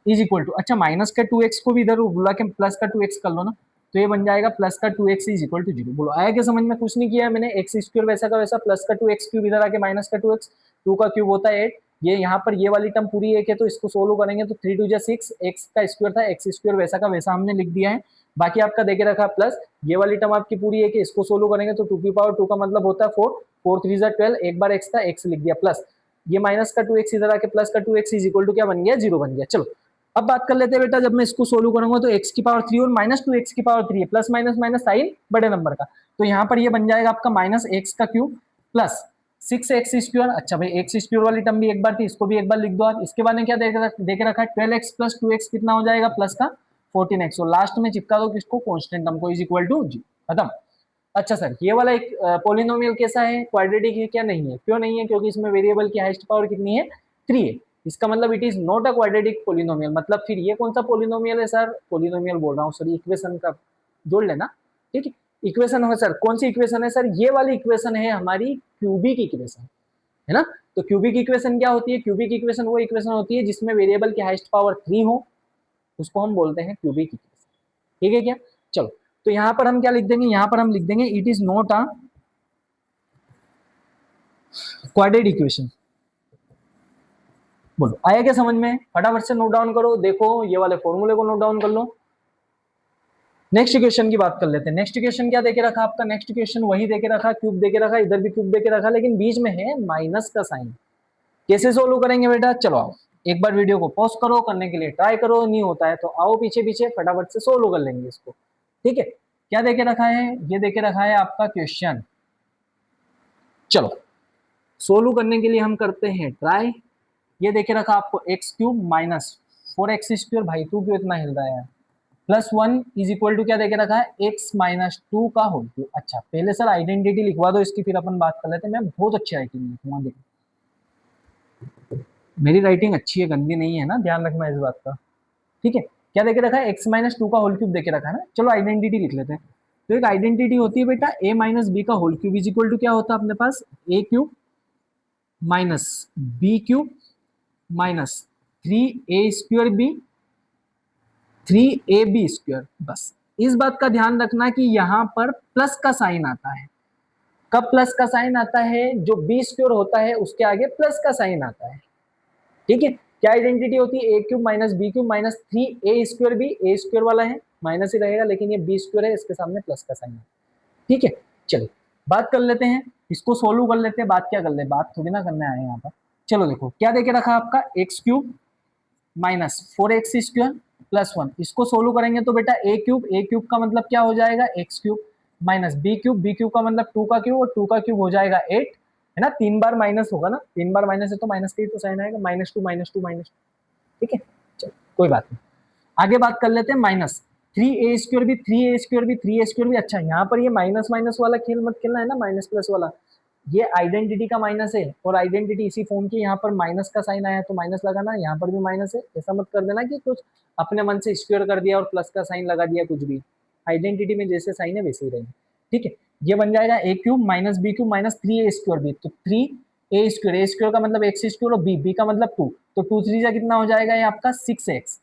इज इक्वल टू, अच्छा माइनस का 2x को भी इधर बुला के प्लस का 2x कर लो ना, तो ये बन जाएगा प्लस का 2x इज इक्वल टू 0। बोलो आया क्या समझ में, कुछ नहीं किया मैंने, एक्स स्क्वायर वैसा का वैसा प्लस का 2x क्यूब इधर आके माइनस का 2x, 2 का क्यूब होता है 8, ये यहाँ पर ये वाली टर्म पूरी 1 है तो इसको सोल्व करेंगे तो 3 2 जा 6, एक्स का स्क्वायर था, एक्स स्क्वायर वैसा का वैसा हमने लिख दिया है, बाकी आपका देके रखा प्लस ये वाली टर्म आपकी पूरी 1 है, इसको सोल्व करेंगे तो 2 की पावर 2 का मतलब होता है 4, 4 3 जा 12, एक बार x था x लिख दिया प्लस ये माइनस का 2x इधर आके प्लस का 2x इज इक्वल टू क्या बन गया, 0 बन गया। चलो अब बात कर लेते हैं बेटा, जब मैं इसको सोल्व करूंगा तो x की पावर 3 और माइनस 2x की पावर 3 है, प्लस माइनस माइनस साइन बड़े नंबर का, तो यहाँ पर ये बन जाएगा आपका माइनस x का क्यूब प्लस 6x², अच्छा भाई x² वाली टर्म भी एक बार थी, इसको भी एक बार लिख दो आप। इसके बाद में क्या देके रखा है 12x प्लस 2x कितना हो जाएगा प्लस का 14x, और लास्ट में चिपका दो किसको, कॉन्स्टेंट टर्म को, इज इक्वल टू 0, खत्म। अच्छा सर ये वाला एक पोलिनोमियल कैसा है, क्वाड्रेटिक है क्या, नहीं है, क्यों नहीं है, क्योंकि इसमें वेरिएबल की हाईएस्ट पावर कितनी है 3 है, इसका मतलब it is not a quadratic polynomial. मतलब फिर ये कौन सा पोलिनोमियल है सर, पोलिनोमियल बोल रहा हूँ सर, इक्वेशन का जोड़ लेना, ठीक है, इक्वेशन है सर, कौन सी इक्वेशन है सर, ये वाली इक्वेशन है हमारी क्यूबिक इक्वेशन, है ना। तो क्यूबिक इक्वेशन क्या होती है, क्यूबिक इक्वेशन वो इक्वेशन होती है जिसमें वेरिएबल की हाईएस्ट पावर 3 हो, उसको हम बोलते हैं क्यूबिक इक्वेशन, ठीक है क्या। चलो तो यहाँ पर हम क्या लिख देंगे, यहाँ पर हम लिख देंगे it is not a quadratic equation. बोलो आया क्या समझ में, फटाफट से नोट डाउन करो, देखो ये वाले फॉर्मूले को नोट डाउन कर लो। नेक्स्ट इक्वेशन की बात कर लेते हैं, नेक्स्ट इक्वेशन क्या देके रखा आपका, नेक्स्ट इक्वेशन वही देके रखा, क्यूब देके रखा, इधर भी क्यूब देके रखा, लेकिन बीच में है माइनस का साइन, कैसे सोल्व करेंगे बेटा, चलो आओ एक बार वीडियो को पॉज करो, करने के लिए ट्राई करो, नहीं होता है तो आओ पीछे पीछे फटाफट से सोल्व कर लेंगे इसको, ठीक है। क्या देके रखा है, ये देके रखा है आपका क्वेश्चन, चलो सोल्व करने के लिए हम करते हैं ट्राई। ये देके रखा आपको x³ माइनस 4x², भाई तू क्यों इतना हिल रहा है, प्लस 1 इज इक्वल टू क्या देके रखा है x माइनस 2 का होल क्यूब। अच्छा पहले सर आइडेंटिटी लिखवा दो इसकी, फिर अपन बात कर लेते हैं, मैं बहुत अच्छी राइटिंग लिखूंगा, देखो मेरी राइटिंग अच्छी है, गंदी नहीं है ना, ध्यान रखना इस बात का, ठीक है। क्या देके रखा है x माइनस 2 का होल क्यूब देके रखा है ना, चलो आइडेंटिटी लिख लेते हैं। तो एक आइडेंटिटी होती है बेटा a माइनस बी का whole cube is equal to क्या होता है अपने पास, a³ minus b³ minus 3a² b 3ab², बस इस बात का ध्यान रखना कि यहाँ पर प्लस का साइन आता है, कब प्लस का साइन आता है, जो b² होता है उसके आगे प्लस का साइन आता है, ठीक है। क्या आइडेंटिटी होती है, a³ minus b³ minus 3a² b, a² वाला है माइनस ही रहेगा, लेकिन ये b² है, इसके सामने प्लस का साइन है, ठीक है। चलिए बात कर लेते हैं, इसको सोल्व कर लेते हैं, बात क्या कर ले, बात थोड़ी ना करने आए यहाँ पर। चलो देखो क्या देके रखा आपका x³ माइनस 4x² प्लस 1, इसको सोल्व करेंगे तो बेटा a³ का मतलब क्या हो जाएगा x³ माइनस b³ का मतलब 2 का क्यूब, और 2 का क्यूब हो जाएगा 8, है ना, 3 बार माइनस होगा ना, 3 बार माइनस है तो माइनस का ही तो साइन आएगा, -2 -2 -2, ठीक है। चलो कोई बात नहीं, आगे बात कर लेते हैं, माइनस 3a² भी 3a² भी 3a² भी, अच्छा यहाँ पर ये माइनस माइनस वाला खेल मत खेलना है ना, माइनस प्लस वाला, ये आइडेंटिटी का माइनस है, और आइडेंटिटी इसी फॉर्म की, यहाँ पर माइनस का साइन आया तो माइनस लगाना, यहाँ पर भी माइनस है, ऐसा मत कर देना कि कुछ अपने मन से स्क्वायर कर दिया और प्लस का साइन लगा दिया, कुछ भी आइडेंटिटी में जैसे साइन है वैसे ही रहेंगे, ठीक है। ये बन जाएगा a³ minus b³ minus 3a² भी, तो 3 ए स्क्वायर का मतलब एक्स स्क्वायर और बी का मतलब 2, तो 2 3 जा कितना हो जाएगा ये आपका 6x,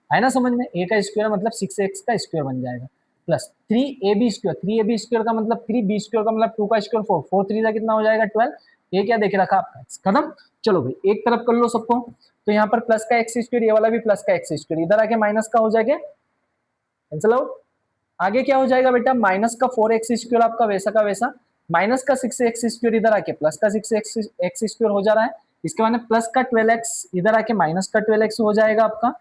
है ना समझ में। ए का स्क्वायर मतलब 6x का स्क्वायर बन जाएगा, प्लस 3ab स्क्वायर का मतलब 3, बी स्क्वायर का मतलब 2 का स्क्वायर 4, 4 3 जा कितना हो जाएगा 12। ये क्या देखे रखा आपका खत्म। चलो भाई एक तरफ कर लो सबको, तो यहाँ पर प्लस का एक्स स्क्वायर, ये वाला भी प्लस का एक्स स्क्वायर, इधर आके माइनस का हो जाएगा, कैंसिल आउट। आगे क्या हो जाएगा बेटा, माइनस का 4x स्क्वायर आपका वैसा का वैसा, माइनस का 6x स्क्वायर इधर आके प्लस का 6x स्क्वायर हो जा रहा है। इसके बाद में प्लस का 12x इधर आके माइनस का 12x हो जाएगा आपका।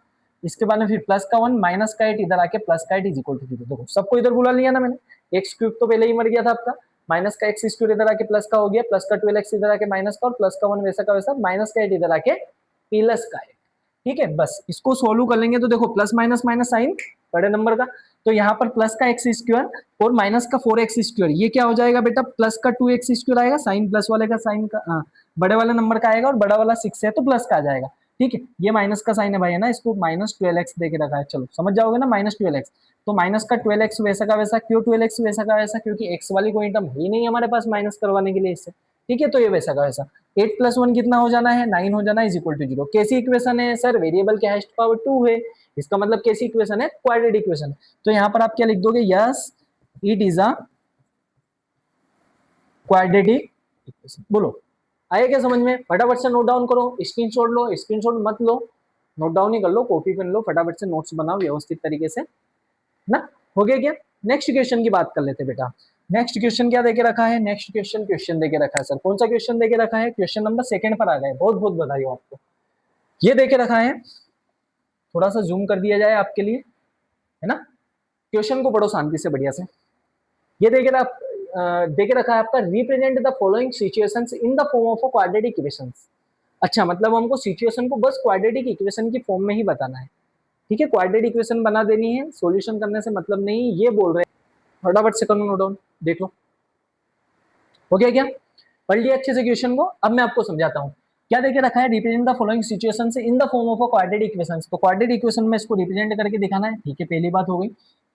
इसके बाद में फिर प्लस का 1 माइनस का 8 इधर आके प्लस का 8 इज इक्वल टू 0। देखो सबको इधर बुला लिया ना मैंने, एक्स क्यूब तो पहले ही मर गया था आपका, माइनस का एक्स स्क्वायर इधर आके प्लस का हो गया, प्लस का 12x इधर आके माइनस का, और प्लस का 1 वैसा का वैसा, माइनस का 8 इधर आके प्लस का 8। ठीक है, बस इसको सोल्व कर लेंगे तो देखो प्लस माइनस माइनस साइन बड़े नंबर का, तो यहाँ पर प्लस का एक्स स्क्वायर और माइनस का 4x स्क्वायर, ये क्या हो जाएगा बेटा, प्लस का 2x स्क्वायर आएगा, साइन प्लस वाले का साइन का बड़े वाले नंबर का आएगा, और बड़ा वाला 6 है तो प्लस का आ जाएगा। ठीक है, ये माइनस का साइन है भाई, है ना, इसको माइनस 12x दे के रखा है, चलो समझ जाओगे ना, माइनस 12x। तो माइनस का 12x वैसा का वैसा, क्यों 12x वैसा का वैसा, क्योंकि x वाली कोई टर्म ही नहीं हमारे पास माइनस करवाने के लिए इससे। ठीक है, तो ये वैसा का वैसा, 8 प्लस 1 कितना हो जाना है, 9 हो जाना है, इज इक्वल टू 0। कैसी इक्वेशन है सर, वेरिएबल के हाईएस्ट पावर 2 है, इसका मतलब कैसी इक्वेशन है, क्वाड्रेटिक इक्वेशन। तो यहाँ पर आप क्या लिख दोगे, yes it is a quadratic equation. बोलो आया क्या समझ में, फटाफट से नोट डाउन करो, स्क्रीनशॉट लो, स्क्रीनशॉट मत लो, नोट डाउन ही कर लो, कॉपी पेन लो, फटाफट से नोट्स बनाओ व्यवस्थित तरीके से ना। हो गया क्या, नेक्स्ट क्वेश्चन की बात कर लेते बेटा। नेक्स्ट क्वेश्चन क्या देके रखा है, नेक्स्ट क्वेश्चन देके रखा है सर, कौन सा क्वेश्चन देके रखा है, क्वेश्चन नंबर 2 पर आ गए, बहुत बहुत बधाई हो आपको। ये देके रखा है, थोड़ा सा जूम कर दिया जाए आपके लिए, है ना, क्वेश्चन को पढ़ो शांति से बढ़िया से। ये देके रखा है आपका, represent the following situations in the form of a quadratic equations. अच्छा, मतलब हमको सिचुएशन को बस क्वाड्रेटिक इक्वेशन की फॉर्म में ही बताना है। ठीक है, क्वाड्रेटिक इक्वेशन बना देनी है, सॉल्यूशन करने से मतलब नहीं, ये बोल रहे हैं, फटाफट से करो नोट डाउन, देख लो हो गया क्या, पढ़ लिया अच्छे से क्वेश्चन को। अब मैं आपको समझाता हूँ क्या देके रखा है, represent the following situations in the form of a quadratic equations. तो क्वाड्रेटिक इक्वेशन में इसको रिप्रेजेंट करके दिखाना है। ठीक है, पहली बात हो गई।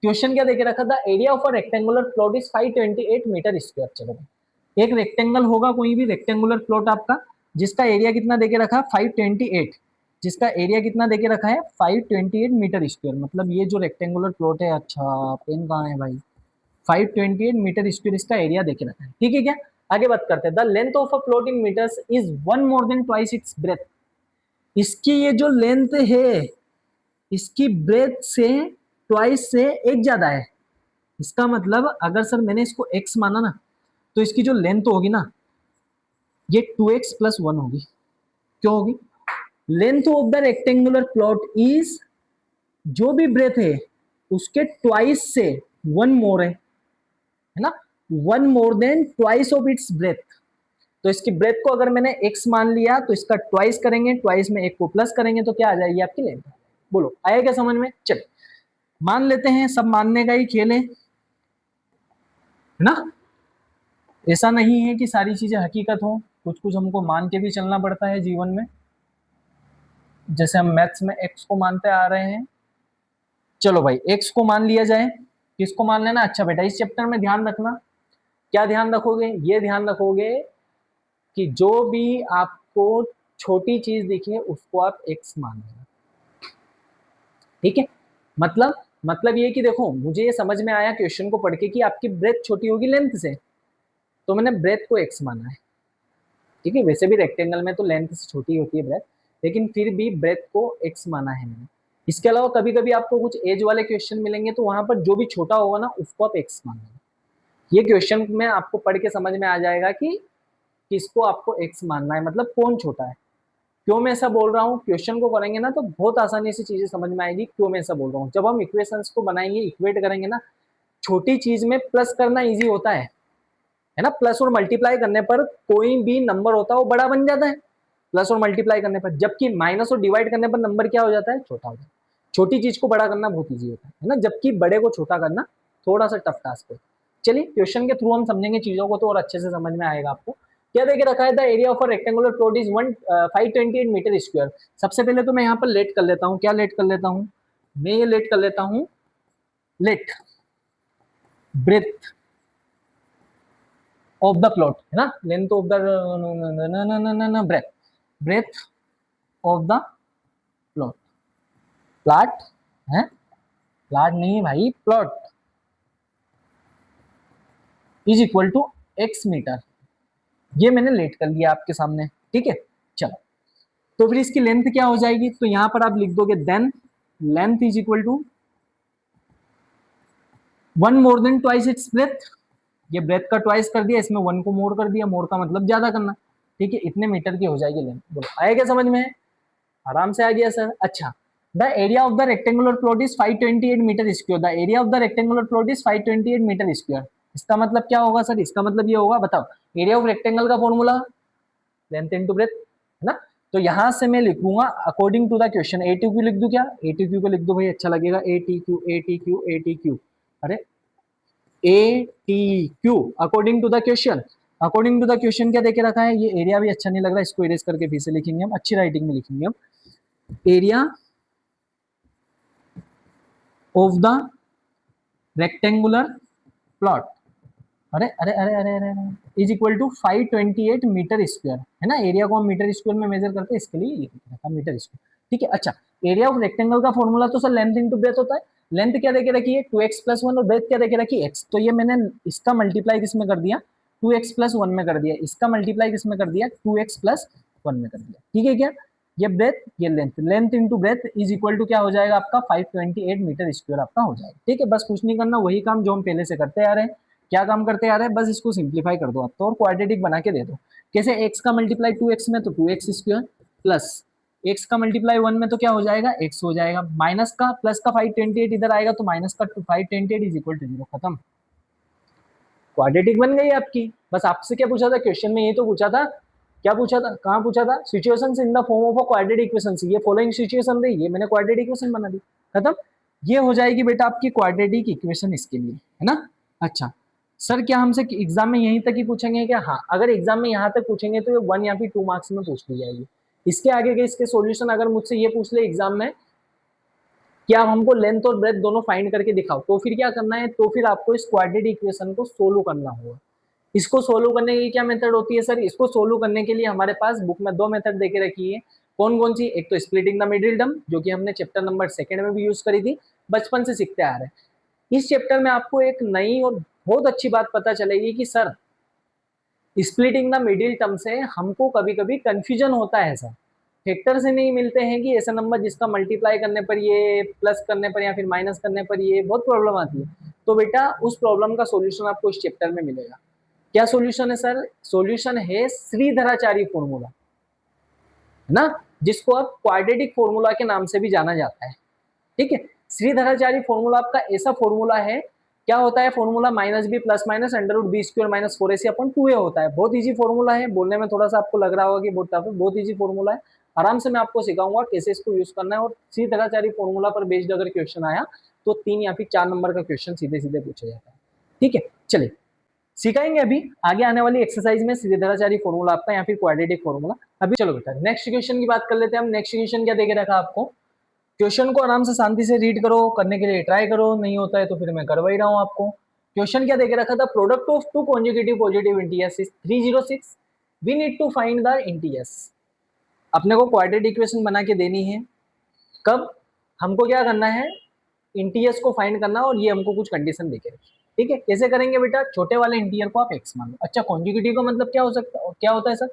क्वेश्चन क्या देके रखा था, area of a rectangular plot is 528 metre square. चलो एक रेक्टेंगल होगा, कोई भी रेक्टेंगुलर प्लॉट आपका, जिसका एरिया कितना देके रखा है 528, जिसका एरिया कितना देके रखा है 528 मीटर स्क्वायर। मतलब ये जो रेक्टेंगुलर प्लॉट है, अच्छा पेन कहाँ है भाई, 528 मीटर स्क्वायर इसका एरिया देके रखा है। ठीक है क्या, आगे बात करते हैं, the length of a plot in metres is 1 more than twice its breadth. इसकी ये जो लेंथ है, इसकी ब्रेथ से ट्वाइस से एक ज्यादा है। इसका मतलब अगर सर मैंने इसको x माना ना, तो इसकी जो लेंथ होगी ना, ये 2x प्लस 1 होगी। क्यों होगी, length of the rectangular plot is, जो भी ब्रेथ है उसके ट्वाइस से 1 मोर है ना, 1 more than twice of its breath. तो इसकी ब्रेथ को अगर मैंने x मान लिया, तो इसका ट्वाइस करेंगे, ट्वाइस में एक को प्लस करेंगे, तो क्या आ जाएगी आपकी लेंथ। बोलो आया क्या समझ में, चल मान लेते हैं, सब मानने का ही खेल है ना, ऐसा नहीं है कि सारी चीजें हकीकत हो, कुछ कुछ हमको मान के भी चलना पड़ता है जीवन में। जैसे हम मैथ्स में x को मानते आ रहे हैं, चलो भाई x को मान लिया जाए, किसको मान लेना, अच्छा बेटा इस चैप्टर में ध्यान रखना, क्या ध्यान रखोगे, ये ध्यान रखोगे कि जो भी आपको छोटी चीज दिखे उसको आप x मान लेना। ठीक है, मतलब ये कि देखो मुझे ये समझ में आया क्वेश्चन को पढ़ के कि आपकी ब्रेथ छोटी होगी लेंथ से, तो मैंने ब्रेथ को x माना है। ठीक है, वैसे भी रेक्टेंगल में तो लेंथ से छोटी होती है ब्रेथ, लेकिन फिर भी ब्रेथ को x माना है मैंने। इसके अलावा कभी कभी आपको कुछ एज वाले क्वेश्चन मिलेंगे, तो वहां पर जो भी छोटा होगा ना उसको आप x मानना। ये क्वेश्चन में आपको पढ़ के समझ में आ जाएगा कि किसको आपको x मानना है, मतलब कौन छोटा है। क्यों मैं ऐसा बोल रहा हूँ, क्वेश्चन को करेंगे ना तो बहुत आसानी से चीजें समझ में आएगी, क्यों मैं ऐसा बोल रहा हूँ। जब हम इक्वेशंस को बनाएंगे, इक्वेट करेंगे ना, छोटी चीज में प्लस करना इजी होता है ना, प्लस और मल्टीप्लाई करने पर कोई भी नंबर होता है वो बड़ा बन जाता है, प्लस और मल्टीप्लाई करने पर, जबकि माइनस और डिवाइड करने पर नंबर क्या हो जाता है, छोटा हो जाता है। छोटी चीज को बड़ा करना बहुत ईजी होता है ना, जबकि बड़े को छोटा करना थोड़ा सा टफ टास्क है। चलिए क्वेश्चन के थ्रू हम समझेंगे चीजों को, तो और अच्छे से समझ में आएगा आपको। क्या देके रखा है, the area of a rectangular plot is 528 metre square. सबसे पहले तो मैं यहाँ पर लेट कर लेता हूँ, क्या लेट कर लेता हूँ, मैं ये लेट कर लेता हूँ, let breadth of the plot है ना, length of the breadth, breadth of the plot, plot है, प्लॉट नहीं भाई, plot is equal to X metre. ये मैंने लेट कर लिया आपके सामने, ठीक है। चलो, तो फिर इसकी लेंथ क्या हो जाएगी, तो यहां पर आप लिख दोगे then length is equal to 1 more than twice its breadth. ये ब्रेथ का ट्वाइस कर दिया, इसमें 1 को मोर कर दिया, मोर का मतलब ज्यादा करना, ठीक है। इतने मीटर की हो जाएगी लेंथ। बोलो आया क्या समझ में? आराम से आ गया सर। अच्छा, the area of the rectangular plot is 528 metre square. The area of the rectangular plot is 528 metre square. इसका मतलब क्या होगा सर? इसका मतलब ये होगा, बताओ, एरिया ऑफ रेक्टेंगल का फॉर्मूला लेंथ इनटू ब्रेथ, है ना। तो यहां से मैं लिखूंगा according to the question, A T Q लिख दूं क्या? ए टी क्यू को लिख दो भाई, अच्छा लगेगा। A T Q, A T Q, A T Q, अरे A T Q according to the question. According to the question क्या देके रखा है? ये एरिया भी अच्छा नहीं लग रहा, इसको इरेज करके फिर से लिखेंगे हम, अच्छी राइटिंग में लिखेंगे हम। Area of the rectangular plot, अरे अरे अरे अरे अरे is equal to 528 metre square, है ना। एरिया को हम मीटर स्क्वायर में मेजर करते हैं, इसके लिए ये रखा मीटर स्क्वायर, ठीक है। अच्छा, एरिया ऑफ रेक्टेंगल का फॉर्मूला तो सर लेंथ इनटू ब्रेथ होता है। लेंथ क्या देके रखी है? 2x प्लस 1, और ब्रेथ क्या देके रखी है? x। तो ये मैंने इसका मल्टीप्लाई किसमें कर दिया? 2x प्लस 1 में कर दिया। इसका मल्टीप्लाई किसमें कर दिया? 2x प्लस 1 में कर दिया, ठीक है क्या। ये ब्रेथ, ये length, length into breadth is equal to क्या हो जाएगा आपका? 528 मीटर स्क्वायर आपका हो जाएगा, ठीक है। बस कुछ नहीं करना, वही काम जो हम पहले से करते आ रहे हैं। क्या काम करते आ रहे हैं? बस इसको सिंप्लीफाई कर दो आप तो, और क्वाड्रेटिक बना के दे दो। कैसे? x का मल्टीप्लाई 2x में तो 2x स्क्वायर, प्लस x का मल्टीप्लाई 1 में तो क्या हो जाएगा? x हो जाएगा, माइनस का प्लस का 528 इधर आएगा, तो माइनस का 528 इज इक्वल टू 0, खत्म। क्वाड्रेटिक बन गई आपकी। बस आपसे क्या पूछा था क्वेश्चन में? ये तो पूछा था, क्या पूछा था, कहाँ पूछा था? Situations in the form of a quadratic equation. ये फॉलोइंग सिचुएशन रही, ये मैंने क्वाड्रेटिक इक्वेशन बना दी, खत्म। ये हो जाएगी बेटा आपकी क्वाड्रेटिक इक्वेशन इसके लिए, है ना। अच्छा सर, क्या हमसे एग्जाम में यहीं तक ही पूछेंगे क्या? हाँ, अगर एग्जाम में यहाँ तक पूछेंगे तो ये 1 या फिर 2 मार्क्स में पूछ ली जाएगी। इसके आगे के इसके सॉल्यूशन अगर मुझसे ये पूछ ले एग्जाम में कि आप हमको लेंथ और ब्रेथ दोनों फाइंड करके दिखाओ, तो फिर क्या करना है? तो फिर आपको इस क्वाड्रेटिक इक्वेशन को सोल्व करना होगा। इसको सोल्व करने की क्या मेथड होती है सर? इसको सोल्व करने के लिए हमारे पास बुक में 2 मेथड देके रखी है। कौन कौन सी? एक तो स्प्लिटिंग द मिडिल टर्म, जो कि हमने चैप्टर नंबर 2 में भी यूज करी थी, बचपन से सीखते आ रहे हैं। इस चैप्टर में आपको एक नई और बहुत अच्छी बात पता चलेगी कि sir splitting the middle term से हमको कभी कभी कंफ्यूजन होता है सर, फैक्टर से नहीं मिलते हैं कि ऐसा नंबर जिसका मल्टीप्लाई करने पर ये, प्लस करने पर या फिर माइनस करने पर ये, बहुत प्रॉब्लम आती है। तो बेटा उस प्रॉब्लम का सॉल्यूशन आपको इस चैप्टर में मिलेगा। क्या सॉल्यूशन है सर? सॉल्यूशन है श्रीधराचार्य फॉर्मूला, है ना, जिसको आप क्वाड्रेटिक फॉर्मूला के नाम से भी जाना जाता है, ठीक है। श्रीधराचार्य फॉर्मूला आपका ऐसा फॉर्मूला है, क्या होता है formula? Minus B plus minus under root B square minus 4ac upon 2a होता है। बहुत इजी फॉर्मूला है, बोलने में थोड़ा सा आपको लग रहा होगा कि बहुत टफ है, बहुत इजी फॉर्मूला है। आराम से मैं आपको सिखाऊंगा कैसे इसको यूज करना है, और श्रीधराचार्य फॉर्मूला पर बेस्ड अगर क्वेश्चन आया तो 3 या फिर 4 नंबर का क्वेश्चन सीधे सीधे पूछा जाता है, ठीक है। चलिए सिखाएंगे अभी आगे आने वाली एक्सरसाइज में श्रीधराचार्य फॉर्मूला आपका या फिर क्वाड्रेटिक फॉर्मूला। अभी चलो बेटा नेक्स्ट क्वेश्चन की बात कर लेते हैं हम। नेक्स्ट क्वेश्चन क्या देके रखा आपको? क्वेश्चन को आराम से शांति से रीड करो, करने के लिए ट्राई करो, नहीं होता है तो फिर मैं करवा ही रहा हूँ आपको। क्वेश्चन क्या देके रखा था? Product of 2 consecutive positive integers is 306, we need to find the integers. अपने को क्वाड्रेटिक इक्वेशन बना के देनी है। कब? हमको क्या करना है? इंटीजर्स को फाइंड करना, और ये हमको कुछ कंडीशन देके रखी, ठीक है। कैसे करेंगे बेटा? छोटे वाले इंटीजर को आप एक्स मान लो। अच्छा, कॉन्जुगेटिव का मतलब क्या हो सकता है, क्या होता है सर?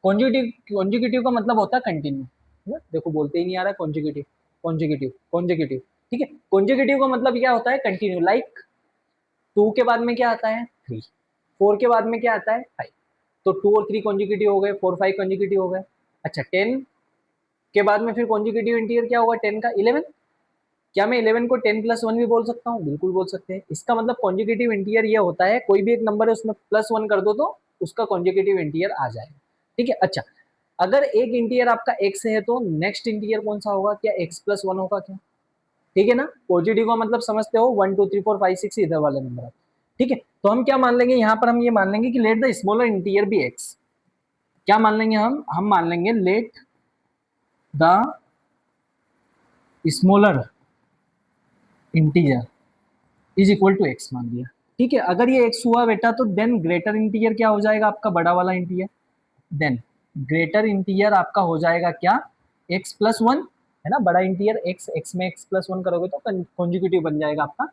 कॉन्जुगेटिव का मतलब होता है कंटिन्यू, है ना। देखो बोलते ही नहीं आ रहा कॉन्जुगेटिव, कॉन्जुगेटिव, कॉन्जुगेटिव, ठीक है। कॉन्जुगेटिव का मतलब क्या होता है? कंटिन्यू। लाइक 2 के बाद में क्या आता है? 3, 4 के बाद में क्या आता है? 5। तो 2 और 3 कॉन्जुगेटिव हो गए, 4 5 कॉन्जुगेटिव हो गए। अच्छा, 10 के बाद में फिर कॉन्जुगेटिव इंटीजर क्या होगा? 10 का 11। क्या मैं 11 को 10 प्लस 1 भी बोल सकता हूँ? बिल्कुल बोल सकते हैं। इसका मतलब कॉन्जुगेटिव इंटीजर ये होता है, कोई भी एक नंबर है उसमें प्लस 1 कर दो तो उसका कॉन्जुगेटिव इंटीजर आ जाएगा, ठीक है। अच्छा, अगर एक इंटीजर आपका x है तो नेक्स्ट इंटीजर कौन सा होगा? क्या x प्लस 1 होगा क्या? ठीक है ना। पॉजिटिव का मतलब समझते हो 1 2 3 4 5 6 इधर वाले नंबर, ठीक है। तो हम क्या मान लेंगे यहाँ पर? हम ये मान लेंगे कि लेट द स्मॉलर इंटीजर भी x। क्या मान लेंगे हम मान लेंगे let the smaller integer is equal to x मान लिया, ठीक है, अगर ये x हुआ बेटा तो देन ग्रेटर इंटीजर क्या हो जाएगा आपका, बड़ा वाला इंटीजर, देन ग्रेटर इंटीजर आपका हो जाएगा क्या, x+1, है ना, बड़ा इंटीजर x में x+1 करोगे तो कॉन्जिक्यूटिव बन जाएगा आपका,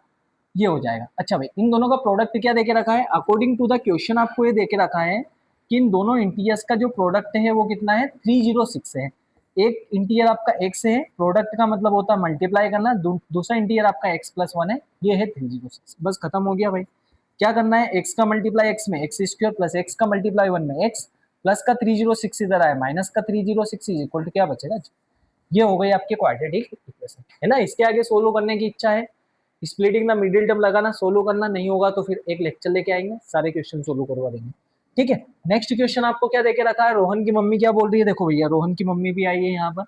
ये हो जाएगा। अच्छा भाई, इन दोनों का प्रोडक्ट क्या देके रखा है, अकॉर्डिंग टू द क्वेश्चन आपको ये देके रखा है कि इन दोनों इंटीजर्स का जो प्रोडक्ट है वो कितना है, 306 है। एक इंटीजर आपका x है, प्रोडक्ट का मतलब होता है मल्टीप्लाई करना, दूसरा इंटीजर आपका x+1 है, ये है 306। बस खत्म हो गया भाई। क्या करना है, x का मल्टीप्लाई x में x² प्लस x का मल्टीप्लाई 1 में x प्लस का 306 इधर आया माइनस का 306 इज इक्वल टू क्या बचेगा, ये हो गई आपके क्वाड्रेटिक इक्वेशन, है ना। इसके आगे सोल्व करने की इच्छा है, स्प्लिटिंग द मिडिल टर्म लगाना, सोल्व करना, नहीं होगा तो फिर एक लेक्चर लेके आएंगे, सारे क्वेश्चन सोल्व करवा देंगे, ठीक है। नेक्स्ट क्वेश्चन आपको क्या देके रखा है, रोहन की मम्मी क्या बोल रही है, देखो भैया रोहन की मम्मी भी आई है यहाँ पर,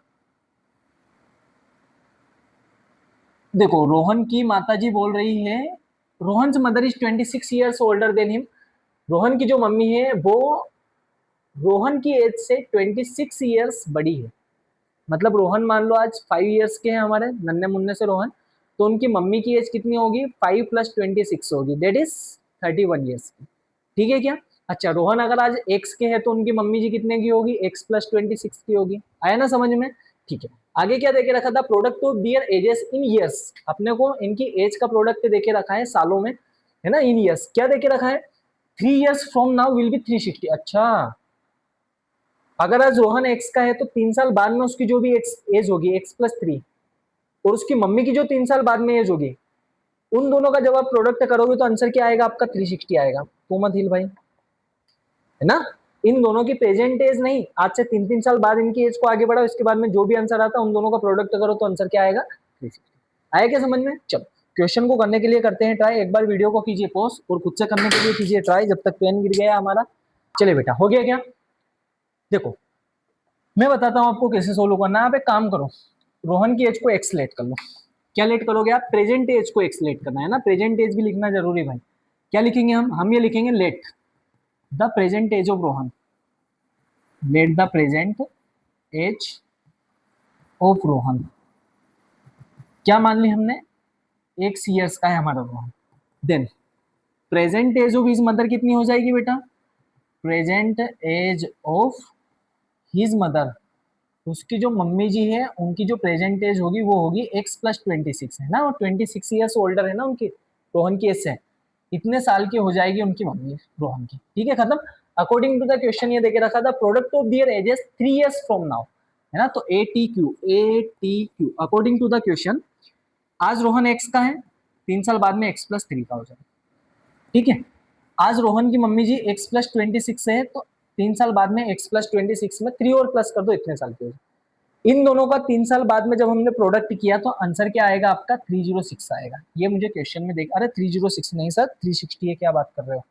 देखो रोहन की माताजी बोल रही है, Rohan mother is 26 years older than him, Rohan की जो मम्मी है वो रोहन की एज से 26 ईयर्स बड़ी है। मतलब रोहन मान लो आज 5 ईयर्स के हैं हमारे नन्हे मुन्ने से रोहन, तो उनकी मम्मी की एज कितनी होगी, 5 + 26 होगी, दैट इज 31 ईयर्स की, ठीक है क्या। अच्छा, रोहन अगर आज x के हैं तो उनकी मम्मी जी कितने की होगी, x + 26 की होगी, आया ना समझ में, ठीक है। आगे क्या देके रखा था, product of their ages in years, अपने को इनकी एज का प्रोडक्ट देके रखा है सालों में, है ना, इन ईयर्स क्या देके रखा है, 3 years from now will be 360। अच्छा, अगर आज रोहन x का है तो 3 साल बाद में उसकी जो भी एज होगी x+3, और उसकी मम्मी की जो 3 साल बाद में एज होगी, उन दोनों का जब आप प्रोडक्ट करोगे तो आंसर क्या आएगा आपका, 360 आएगा। तो मत हिल भाई, है ना। इन दोनों की प्रेजेंट एज नहीं, आज से 3-3 साल बाद इनकी एज को आगे बढ़ाओ, इसके बाद में जो भी आंसर आता है उन दोनों का प्रोडक्ट करो तो आंसर क्या आएगा, 360। आया क्या समझ में। चलो क्वेश्चन को करने के लिए करते हैं ट्राई, एक बार वीडियो को कीजिए पॉज और खुद से करने के लिए कीजिए ट्राई, जब तक पेन गिर गया हमारा। चलिए बेटा, हो गया क्या, देखो मैं बताता हूँ आपको कैसे सोल्व करना है। आप एक काम करो, रोहन की एज को एक्स लेट कर लो। क्या लेट करोगे आप, प्रेजेंट एज को एक्स लेट करना है ना, प्रेजेंट एज भी लिखना जरूरी भाई। क्या लिखेंगे हम ये लिखेंगे let the present age of Rohan, let the present age of Rohan, क्या मान ली हमने, एक्स ईयर्स का है हमारा Rohan. Then present age of his mother कितनी हो जाएगी बेटा, present age of his mother, उसकी जो मम्मी जी है उनकी जो प्रेजेंट एज होगी वो होगी x+26, है ना, और 26 ईयर्स ओल्डर है ना उनकी, रोहन की एज से इतने साल की हो जाएगी उनकी मम्मी रोहन की, ठीक है खत्म। अकॉर्डिंग टू द क्वेश्चन ये देके रखा था, product of their ages 3 years from now, है ना, तो ATQ according to the question, आज रोहन एक्स का है, 3 साल बाद में x+3 का हो जाएगा, ठीक है। आज रोहन की मम्मी जी x+26 है तो 3 साल बाद में x+26 में 3 और प्लस कर दो, इतने साल के हो जाए। इन दोनों का 3 साल बाद में जब हमने प्रोडक्ट किया तो आंसर क्या आएगा आपका, 306 आएगा। ये मुझे क्वेश्चन में देख, अरे 306 नहीं सर 360 है, क्या बात कर रहे हो,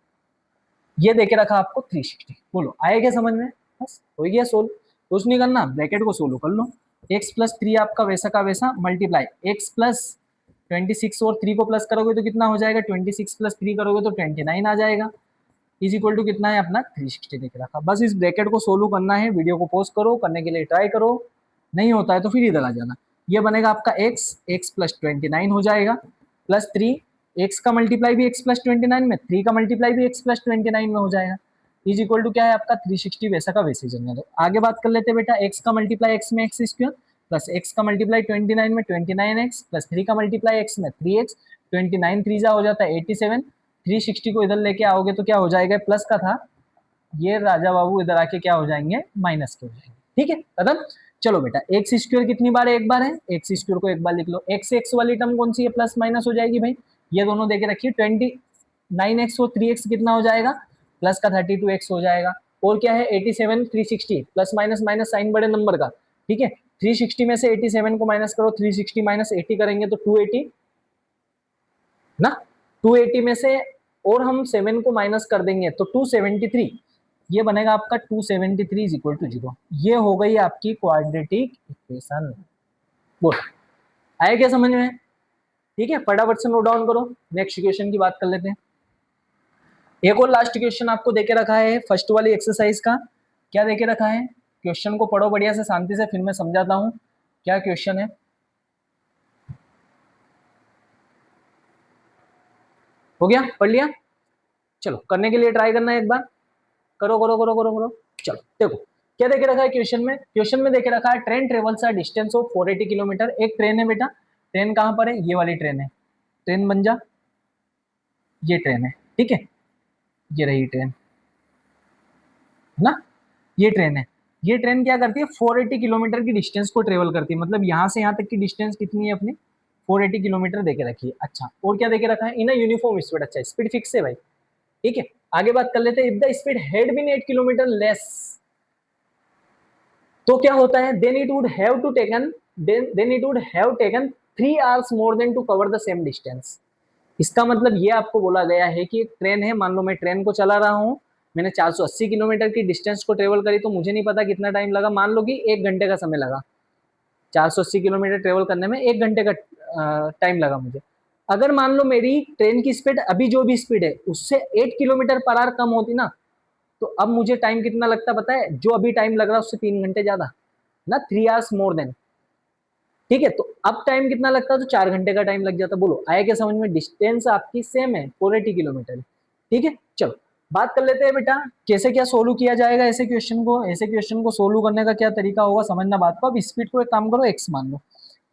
ये देके रखा आपको 360, बोलो आया क्या समझ में, बस हो गया सोल्व। कुछ नहीं करना, ब्रैकेट को सोल्व कर लो, x+3 आपका वैसा का वैसा मल्टीप्लाई x+26 और 3 को प्लस करोगे तो कितना हो जाएगा, 26 + 3 करोगे तो 29 आ जाएगा, इज इक्वल टू कितना है अपना 360 देके रखा। बस इस ब्रैकेट को सोल्व करना है, वीडियो को पॉज करो, करने के लिए ट्राई करो, नहीं होता है तो फिर इधर आ जाना। ये बनेगा आपका x+29 हो जाएगा, +3, x का मल्टीप्लाई भी x+29 में, 3 का मल्टीप्लाई भी x+29 में हो जाएगा, इज इक्वल टू क्या है आपका 360, वैसा का वैसे जमने दो। आगे बात कर लेते हैं बेटा, x का मल्टीप्लाई x में x² प्लस x का मल्टीप्लाई 29 में 29x प्लस 3 का मल्टीप्लाई x में 3x, 29 3 हो जाता है 87, 360 को इधर लेके आओगे तो क्या हो जाएगा, प्लस का था ये राजा बाबू, इधर आके क्या हो जाएंगे, माइनस के हो जाएंगे, ठीक है खत्म। चलो बेटा, x² कितनी बार है, एक बार है, x² को एक बार लिख लो, x वाली टर्म कौन सी है, प्लस माइनस हो जाएगी भाई, ये दोनों देके रखिए, 29x और 3x कितना हो जाएगा, प्लस का 32x हो जाएगा, और क्या है 87 360, प्लस माइनस माइनस साइन बड़े नंबर का, ठीक है। 360 में से 87 को माइनस करो, 360 माइनस 80 करेंगे तो 280 ना, 280 में से और हम 7 को माइनस कर देंगे तो 273, ये बनेगा आपका 273 इज इक्वल टू 0। ये हो गई आपकी क्वाड्रेटिक इक्वेशन, बोल आया क्या समझ में, ठीक है। फटाफट से नोट डाउन करो, नेक्स्ट क्वेश्चन की बात कर लेते हैं। एक और लास्ट क्वेश्चन आपको देके रखा है फर्स्ट वाली एक्सरसाइज का, क्या देके रखा है, क्वेश्चन को पढ़ो बढ़िया से शांति से, फिर मैं समझाता हूँ क्या क्वेश्चन है। हो गया, पढ़ लिया। चलो करने के लिए ट्राई करना है एक बार, करो करो करो करो करो। चलो देखो क्या देखे रखा है क्वेश्चन में, क्वेश्चन में देखे रखा है train travels a distance of 480 kilometre. एक ट्रेन है बेटा, ट्रेन कहाँ पर है, ये वाली ट्रेन है, ट्रेन बन जा, ये ट्रेन है, ठीक है, ये रही ट्रेन ना, ये ट्रेन है। ये ट्रेन क्या करती है, 480 किलोमीटर की डिस्टेंस को ट्रेवल करती है, मतलब यहाँ से यहाँ तक की डिस्टेंस कितनी है अपनी, 480 किलोमीटर देके रखी है। अच्छा और क्या देके रखा है, इन यूनिफॉर्म स्पीड, अच्छा स्पीड फिक्स है भाई, ठीक है। आगे बात कर लेते हैं, if the speed had been 8 kilometre less, तो क्या होता है, then it would have to taken, then it would have taken 3 hours more than to cover the same distance. इसका मतलब ये आपको बोला गया है कि एक ट्रेन है, मान लो मैं ट्रेन को चला रहा हूँ, मैंने 480 किलोमीटर की डिस्टेंस को ट्रेवल करी, तो मुझे नहीं पता कितना टाइम लगा, मान लो कि 1 घंटे का समय लगा, 480 किलोमीटर ट्रेवल करने में 1 घंटे का टाइम लगा मुझे। अगर मान लो मेरी ट्रेन की स्पीड अभी जो भी स्पीड है उससे 8 किलोमीटर पर आवर कम होती ना, तो अब मुझे टाइम कितना लगता पता है, जो अभी टाइम लग रहा है उससे 3 घंटे ज्यादा ना, 3 आवर्स मोर देन, ठीक है। तो अब टाइम कितना लगता है, तो 4 घंटे का टाइम लग जाता। बोलो आया क्या समझ में, डिस्टेंस आपकी सेम है 480 किलोमीटर, ठीक है। चलो बात कर लेते हैं बेटा कैसे क्या सोल्व किया जाएगा ऐसे क्वेश्चन को, ऐसे क्वेश्चन को सोल्व करने का क्या तरीका होगा, समझना बात को। अब स्पीड को एक काम करो, एक्स मान लो,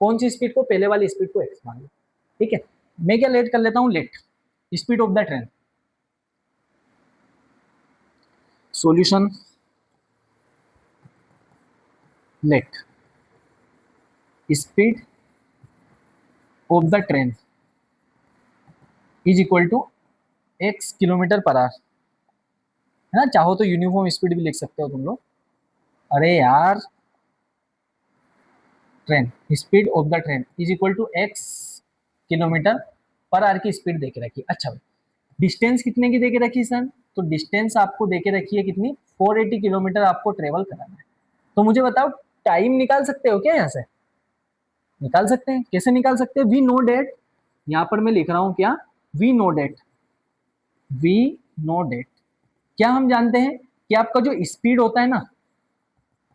कौन सी स्पीड को, पहले वाली स्पीड को एक्स मान लो, ठीक है। मैं क्या लेट कर लेता हूँ, let speed of the train, solution let speed of the train is equal to x kilometre per hour, है ना, चाहो तो यूनिफॉर्म स्पीड भी लिख सकते हो तुम लोग। अरे यार, train speed of the train is equal to x kilometre per hour की स्पीड देके रखी है। अच्छा डिस्टेंस कितने की देके रखी सर, तो डिस्टेंस आपको देके रखी है कितनी, 480 किलोमीटर आपको ट्रेवल कराना है। तो मुझे बताओ टाइम निकाल सकते हो क्या, यहाँ से निकाल सकते हैं, कैसे निकाल सकते हैं, वी नो डेट, यहाँ पर मैं लिख रहा हूँ क्या, we know that, we know that, क्या हम जानते हैं कि आपका जो स्पीड होता है ना,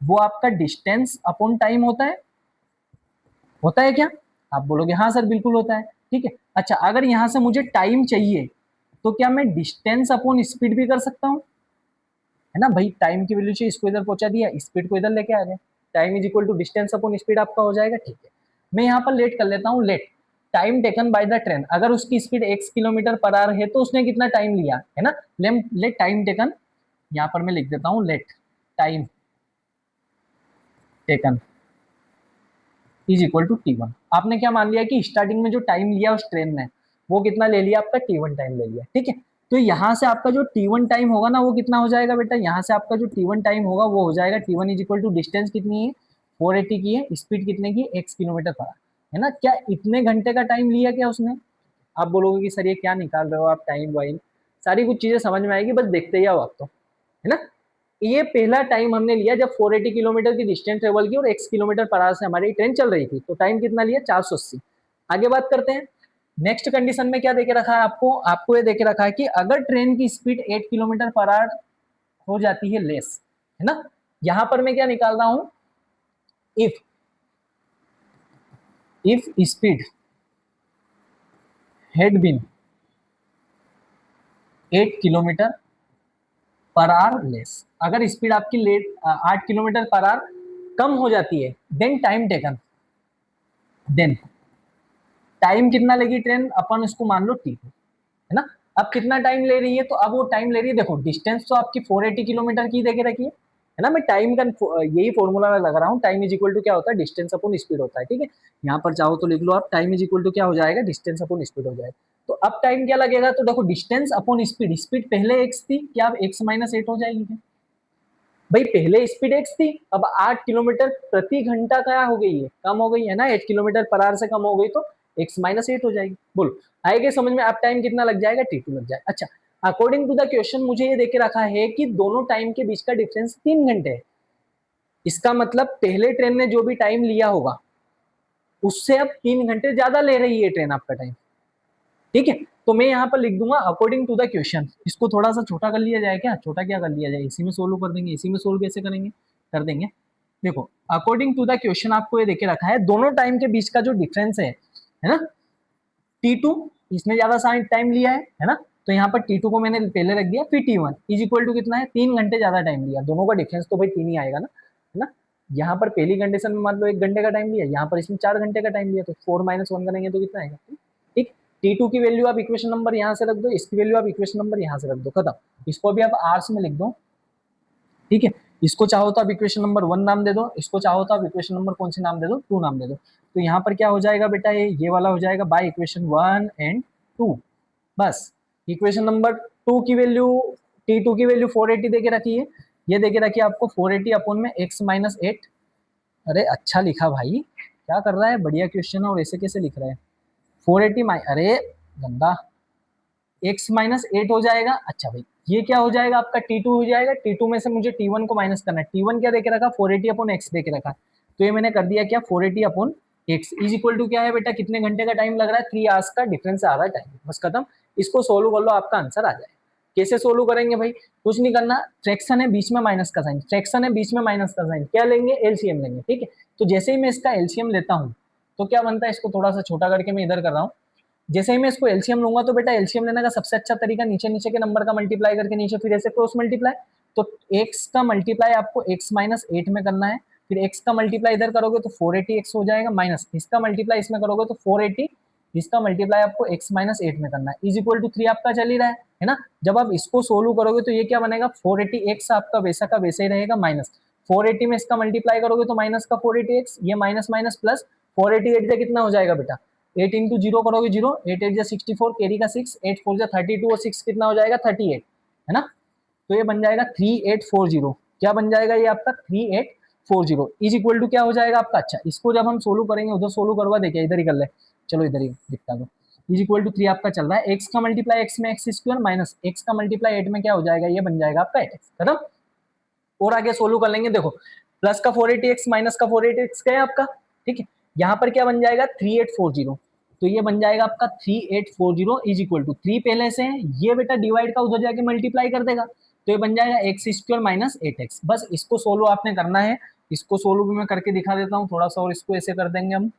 वो आपका डिस्टेंस अपॉन टाइम होता है क्या, आप बोलोगे हाँ सर बिल्कुल होता है, ठीक है। अच्छा अगर यहाँ से मुझे टाइम चाहिए, तो क्या मैं डिस्टेंस अपॉन स्पीड भी कर सकता हूँ, है ना भाई, टाइम की वैल्यू से इसको इधर पहुंचा दिया, स्पीड को इधर लेके आ गए, time is equal to distance upon speed आपका हो जाएगा, ठीक है। मैं यहाँ पर लेट कर लेता हूँ, let time taken by the train, अगर उसकी speed x kilometre per hour है तो उसने कितना टाइम लिया, है ना, लेट टाइम टेकन, यहाँ पर मैं लिख देता हूँ let time taken is equal to T1। आपने क्या मान लिया कि स्टार्टिंग में जो टाइम लिया उस ट्रेन ने, वो कितना ले लिया आपका, T1 टाइम ले लिया, ठीक है। तो यहाँ से आपका जो T1 टाइम होगा ना, वो कितना हो जाएगा बेटा, यहाँ से आपका जो T1 टाइम होगा वो हो जाएगा, T1 is equal to distance कितनी है, 480 की है, स्पीड कितने की, x किलोमीटर पर आवर, है ना। क्या इतने घंटे का टाइम लिया क्या उसने, आप बोलोगे कि सर ये क्या निकाल रहे हो आप, टाइम वाइम सारी कुछ चीजें समझ में आएगी, बस देखते ही आओ आप तो, है ना। ये पहला टाइम हमने लिया जब 480 किलोमीटर की डिस्टेंस ट्रेवल की और x किलोमीटर पर आवर से हमारी ट्रेन चल रही थी, तो टाइम कितना लिया, 480। आगे बात करते हैं, नेक्स्ट कंडीशन में क्या देके रखा है आपको, आपको ये देके रखा है कि अगर ट्रेन की स्पीड 8 किलोमीटर पर आवर हो जाती है लेस, है ना, यहां पर मैं क्या निकाल रहा हूं, if speed had been 8 kilometre per hour less, अगर स्पीड आपकी लेट 8 किलोमीटर पर आवर कम हो जाती है, then time taken, then time कितना लेगी ट्रेन, अपन इसको मान लो T2, है ना। अब कितना टाइम ले रही है, तो अब वो टाइम ले रही है, देखो डिस्टेंस तो आपकी 480 किलोमीटर की देके रखी है ना, मैं टाइम का यही फॉर्मूला लगा रहा हूँ, टाइम इज इक्वल टू क्या होता है, डिस्टेंस अपॉन स्पीड होता है, ठीक है। यहाँ पर चाहो तो लिख लो आप, टाइम इज इक्वल टू क्या हो जाएगा, डिस्टेंस अपॉन स्पीड हो जाएगा। तो अब टाइम क्या लगेगा, तो देखो डिस्टेंस अपॉन स्पीड, स्पीड पहले x थी, क्या अब x माइनस 8 हो जाएगी क्या, भाई पहले स्पीड x थी, अब 8 किलोमीटर प्रति घंटा क्या हो गई है, कम हो गई है ना, 8 किलोमीटर पर आवर से कम हो गई, तो x माइनस 8 हो जाएगी। बोलो आएगा समझ में, अब टाइम कितना लग जाएगा, T2 लग जाएगा। अच्छा अकॉर्डिंग टू द क्वेश्चन मुझे ये देके रखा है कि दोनों टाइम के बीच का डिफरेंस 3 घंटे है, इसका मतलब पहले ट्रेन ने जो भी टाइम लिया होगा उससे अब 3 घंटे ज्यादा ले रही है ट्रेन आपका टाइम, ठीक है। तो मैं यहाँ पर लिख दूंगा अकॉर्डिंग टू द क्वेश्चन, इसको थोड़ा सा छोटा कर लिया जाए, क्या छोटा क्या कर लिया जाए, इसी में सोल्व कर देंगे, इसी में सोल्व कैसे करेंगे, कर देंगे। देखो अकॉर्डिंग टू द क्वेश्चन आपको ये देके रखा है दोनों टाइम के बीच का जो डिफरेंस है ना, T2 इसने ज्यादा टाइम लिया है ना, तो यहाँ पर T2 को मैंने पहले रख दिया, फिर T1 इज इक्वल टू कितना है, 3 घंटे ज्यादा टाइम लिया, दोनों का डिफरेंस तो भाई 3 ही आएगा ना, है ना। यहाँ पर पहली कंडीशन में मान लो 1 घंटे का टाइम लिया, यहाँ पर इसमें 4 घंटे का टाइम लिया, तो 4 - 1 करेंगे तो कितना आएगा, ठीक। T2 की वैल्यू आप इक्वेशन नंबर यहाँ से रख दो, इसकी वैल्यू आप इक्वेशन नंबर यहाँ से रख दो, खत्म। इसको भी आप आर्स में लिख दो, ठीक है। इसको चाहो तो आप इक्वेशन नंबर 1 नाम दे दो, इसको चाहो तो आप इक्वेशन नंबर कौन सी नाम दे दो, 2 नाम दे दो। तो यहाँ पर क्या हो जाएगा बेटा, ये वाला हो जाएगा बाय इक्वेशन 1 एंड 2। बस इक्वेशन नंबर 2 की वैल्यू, T2 की वैल्यू 480 देके रखी है, ये देके रखी है आपको 480 अपॉन में x - 8। अरे अच्छा लिखा भाई, क्या कर रहा है, बढ़िया क्वेश्चन है और ऐसे कैसे लिख रहा है, 480 अरे गंदा, x - 8 हो जाएगा। अच्छा भाई ये क्या हो जाएगा आपका, T2 हो जाएगा, T2 में से मुझे T1 को माइनस करना है, T1 क्या देके रखा, 480 अपॉन x देके रखा, तो ये मैंने कर दिया क्या, 480 upon x is equal to क्या है बेटा, कितने घंटे का टाइम लग रहा है, 3 आवर्स का डिफरेंस आ रहा है टाइम, बस खत्म। इसको सोल्व कर लो, आपका आंसर आ जाएगा। कैसे सोल्व करेंगे भाई, कुछ नहीं करना, फ्रैक्शन है बीच में माइनस का साइन, फ्रैक्शन है बीच में माइनस का साइन, क्या लेंगे, एलसीएम लेंगे, ठीक है। तो जैसे ही मैं इसका एलसीएम लेता हूँ तो क्या बनता है, इसको थोड़ा सा छोटा करके मैं इधर कर रहा हूँ, जैसे ही मैं इसको एलसीएम लूंगा तो बेटा एलसीएम लेने का सबसे अच्छा तरीका नीचे नीचे के नंबर का मल्टीप्लाई करके नीचे फिर ऐसे क्रॉस मल्टीप्लाई, तो x का मल्टीप्लाई आपको x - 8 में करना है, फिर x का मल्टीप्लाई इधर करोगे तो 480x हो जाएगा, माइनस इसका मल्टीप्लाई इसमें करोगे तो 480, इसका मल्टीप्लाई आपको x - 8 में करना है, इज इक्वल टू 3 आपका चल ही रहा है ना। जब आप इसको सोल्व करोगे तो ये क्या बनेगा, 480x आपका वैसा का वैसे ही रहेगा, माइनस 480 में इसका मल्टीप्लाई करोगे तो माइनस का 480x, ये माइनस माइनस प्लस, 488 से कितना हो जाएगा बेटा, 8 इंटू 0 करोगे 0, 8 8 64, कैरी का 6, 8 4 32 और 6 कितना हो जाएगा 38, है ना। तो ये बन जाएगा 3840, क्या बन जाएगा ये आपका 3840 इज इक्वल टू क्या हो जाएगा आपका। अच्छा इसको जब हम सोल्व करेंगे, उधर सोल्व करवा देखिए, इधर ही कर ले, चलो इधर ही दिखता दो, इज इक्वल टू 3 आपका चल रहा है, x का मल्टीप्लाई x में x स्क्वायर माइनस x का मल्टीप्लाई 8 में क्या हो जाएगा, ये बन जाएगा आपका 8x, खत्म। और आगे सोल्व कर लेंगे, देखो प्लस का 480x माइनस का 480x क्या है आपका, ठीक है। यहाँ पर क्या बन जाएगा 3840, तो ये बन जाएगा आपका 3840 इज इक्वल टू 3 पहले से है, ये बेटा डिवाइड का उधर जाके मल्टीप्लाई कर देगा, तो ये बन जाएगा एक्स स्क्वायर माइनस 8x। बस इसको सोल्व आपने करना है, इसको सोल्व भी मैं करके दिखा देता हूँ थोड़ा सा, और इसको ऐसे कर देंगे हम,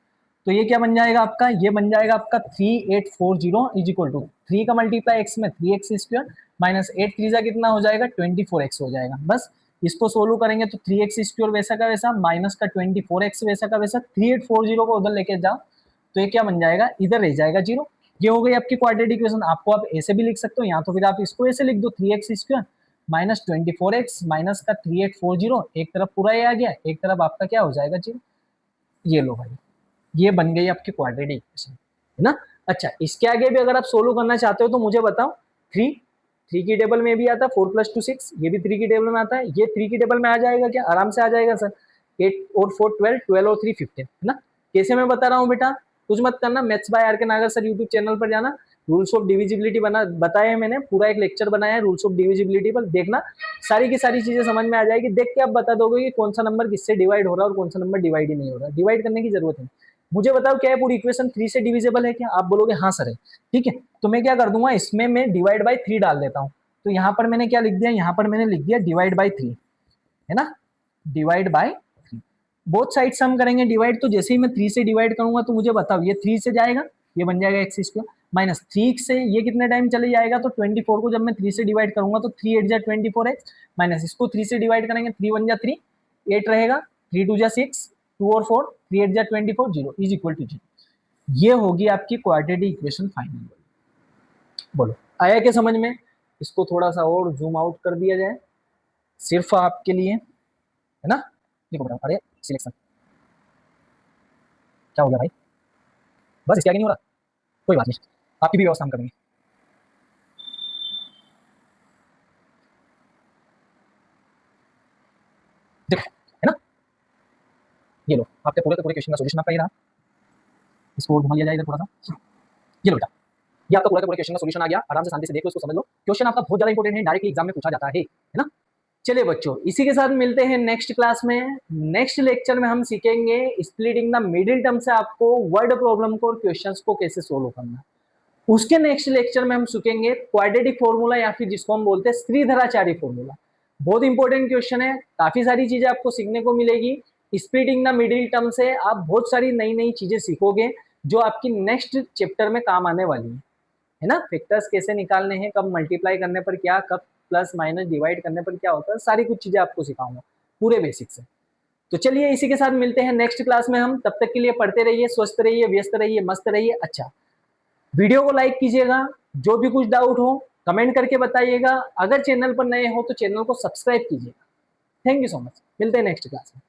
तो ये क्या बन जाएगा आपका, ये बन जाएगा आपका 3840 इज इक्वल टू 3 का मल्टीप्लाई x में 3x स्क्वायर माइनस 8 3 कितना हो जाएगा 24x हो जाएगा। बस इसको सोल्व करेंगे तो 3x स्क्वायर वैसा का वैसा माइनस का 24x वैसा का वैसा, 3840 को उधर लेके जाओ तो ये क्या बन जाएगा, इधर रह जाएगा 0। ये हो गई आपकी क्वाड्रेटिक इक्वेशन, आपको आप ऐसे भी लिख सकते हो, यहाँ तो फिर आप इसको ऐसे लिख दो 3x square minus 24x minus का 3840, एक तरफ पूरा ये आ गया, एक तरफ आपका क्या हो जाएगा 0। ये लो भाई, ये बन गई आपकी क्वाड्रेटिक इक्वेशन, है ना। अच्छा इसके आगे भी अगर आप सोल्व करना चाहते हो तो मुझे बताओ, 3 की टेबल में भी आता है, 4 + 2 6, ये भी 3 की टेबल में आता है, ये 3 की टेबल में आ जाएगा क्या, आराम से आ जाएगा सर, 8 और 4 12, 12 और 3 15, है ना। कैसे मैं बता रहा हूँ बेटा, कुछ मत करना, मैथ्स बाय आर के नागर सर यूट्यूब चैनल पर जाना, रूल्स ऑफ डिविजिबिलिटी बना बताया है मैंने, पूरा एक लेक्चर बनाया है रूल्स ऑफ डिविजिबिलिटी पर, देखना सारी की सारी चीजें समझ में आ जाएगी, देख के आप बता दोगे कि कौन सा नंबर किससे डिवाइड हो रहा है और कौन सा नंबर डिवाइड ही नहीं हो रहा, डिवाइड करने की जरूरत नहीं। मुझे बताओ क्या है, पूरी इक्वेशन 3 से डिविजिबल है क्या, आप बोलोगे हाँ सर है, ठीक है। तो मैं क्या कर दूंगा, इसमें मैं डिवाइड बाई 3 डाल देता हूँ, तो यहाँ पर मैंने क्या लिख दिया, यहाँ पर मैंने लिख दिया डिवाइड बाई 3, है ना, डिवाइड बाई 3, बोथ साइड सम करेंगे डिवाइड, तो जैसे ही मैं 3 से डिवाइड करूंगा तो मुझे बताओ ये 3 से जाएगा, ये बन जाएगा एक्स स्क्वायर माइनस 3 से ये कितने टाइम चले जाएगा, तो 24 को जब मैं 3 से डिवाइड करूंगा तो 3 8 जा 24x माइनस इसको 3 से डिवाइड करेंगे, 3 1 जा 3 8 रहेगा, 3 2 जा 6 2 और 4 3 8 जा 24 0 इज इक्वल टू 0। ये होगी आपकी क्वाड्रेटिक इक्वेशन फाइनल। बोलो आया क्या समझ में, इसको थोड़ा सा और जूम आउट कर दिया जाए सिर्फ आपके लिए, है ना। देखो बेटा, अरे सिलेक्शन क्या हो गया भाई, बस इसके आगे नहीं हो रहा, कोई बात नहीं, आपकी भी व्यवस्था हम करेंगे। देखो है ना, ये लो आपके पूरे के पूरे क्वेश्चन का सॉल्यूशन आपका ये रहा, इसको घुमा लिया जाए इधर थोड़ा सा, ये लो बेटा, ये आपका पूरा के पूरे क्वेश्चन का सॉल्यूशन आ गया, आराम से शांति से देखो, इसको समझ लो, क्वेश्चन आपका बहुत ज्यादा इंपॉर्टेंट है, डायरेक्टली एग्जाम में पूछा जाता है ना। चलिए बच्चों, इसी के साथ मिलते हैं नेक्स्ट क्लास में, नेक्स्ट लेक्चर में हम सीखेंगे स्प्लिटिंग द मिडिल टर्म से आपको वर्ड प्रॉब्लम को और क्वेश्चंस को कैसे सोल्व करना। उसके नेक्स्ट लेक्चर में हम सीखेंगे क्वाड्रेटिक फॉर्मूला या फिर जिसको हम बोलते हैं श्रीधराचार्य फॉर्मूला। बहुत इंपॉर्टेंट क्वेश्चन है, काफी सारी चीजें आपको सीखने को मिलेगी, स्प्लिटिंग द मिडिल टर्म से आप बहुत सारी नई नई चीजें सीखोगे जो आपकी नेक्स्ट चैप्टर में काम आने वाली है। है ना, फैक्टर्स कैसे निकालने हैं, कब मल्टीप्लाई करने पर क्या, कब प्लस माइनस डिवाइड करने पर क्या होता है, सारी कुछ चीजें आपको सिखाऊंगा पूरे बेसिक से। तो चलिए इसी के साथ मिलते हैं नेक्स्ट क्लास में हम, तब तक के लिए पढ़ते रहिए, स्वस्थ रहिए, व्यस्त रहिए, मस्त रहिए। अच्छा, वीडियो को लाइक कीजिएगा, जो भी कुछ डाउट हो कमेंट करके बताइएगा, अगर चैनल पर नए हो तो चैनल को सब्सक्राइब कीजिएगा। थैंक यू सो मच, मिलते हैं नेक्स्ट क्लास में।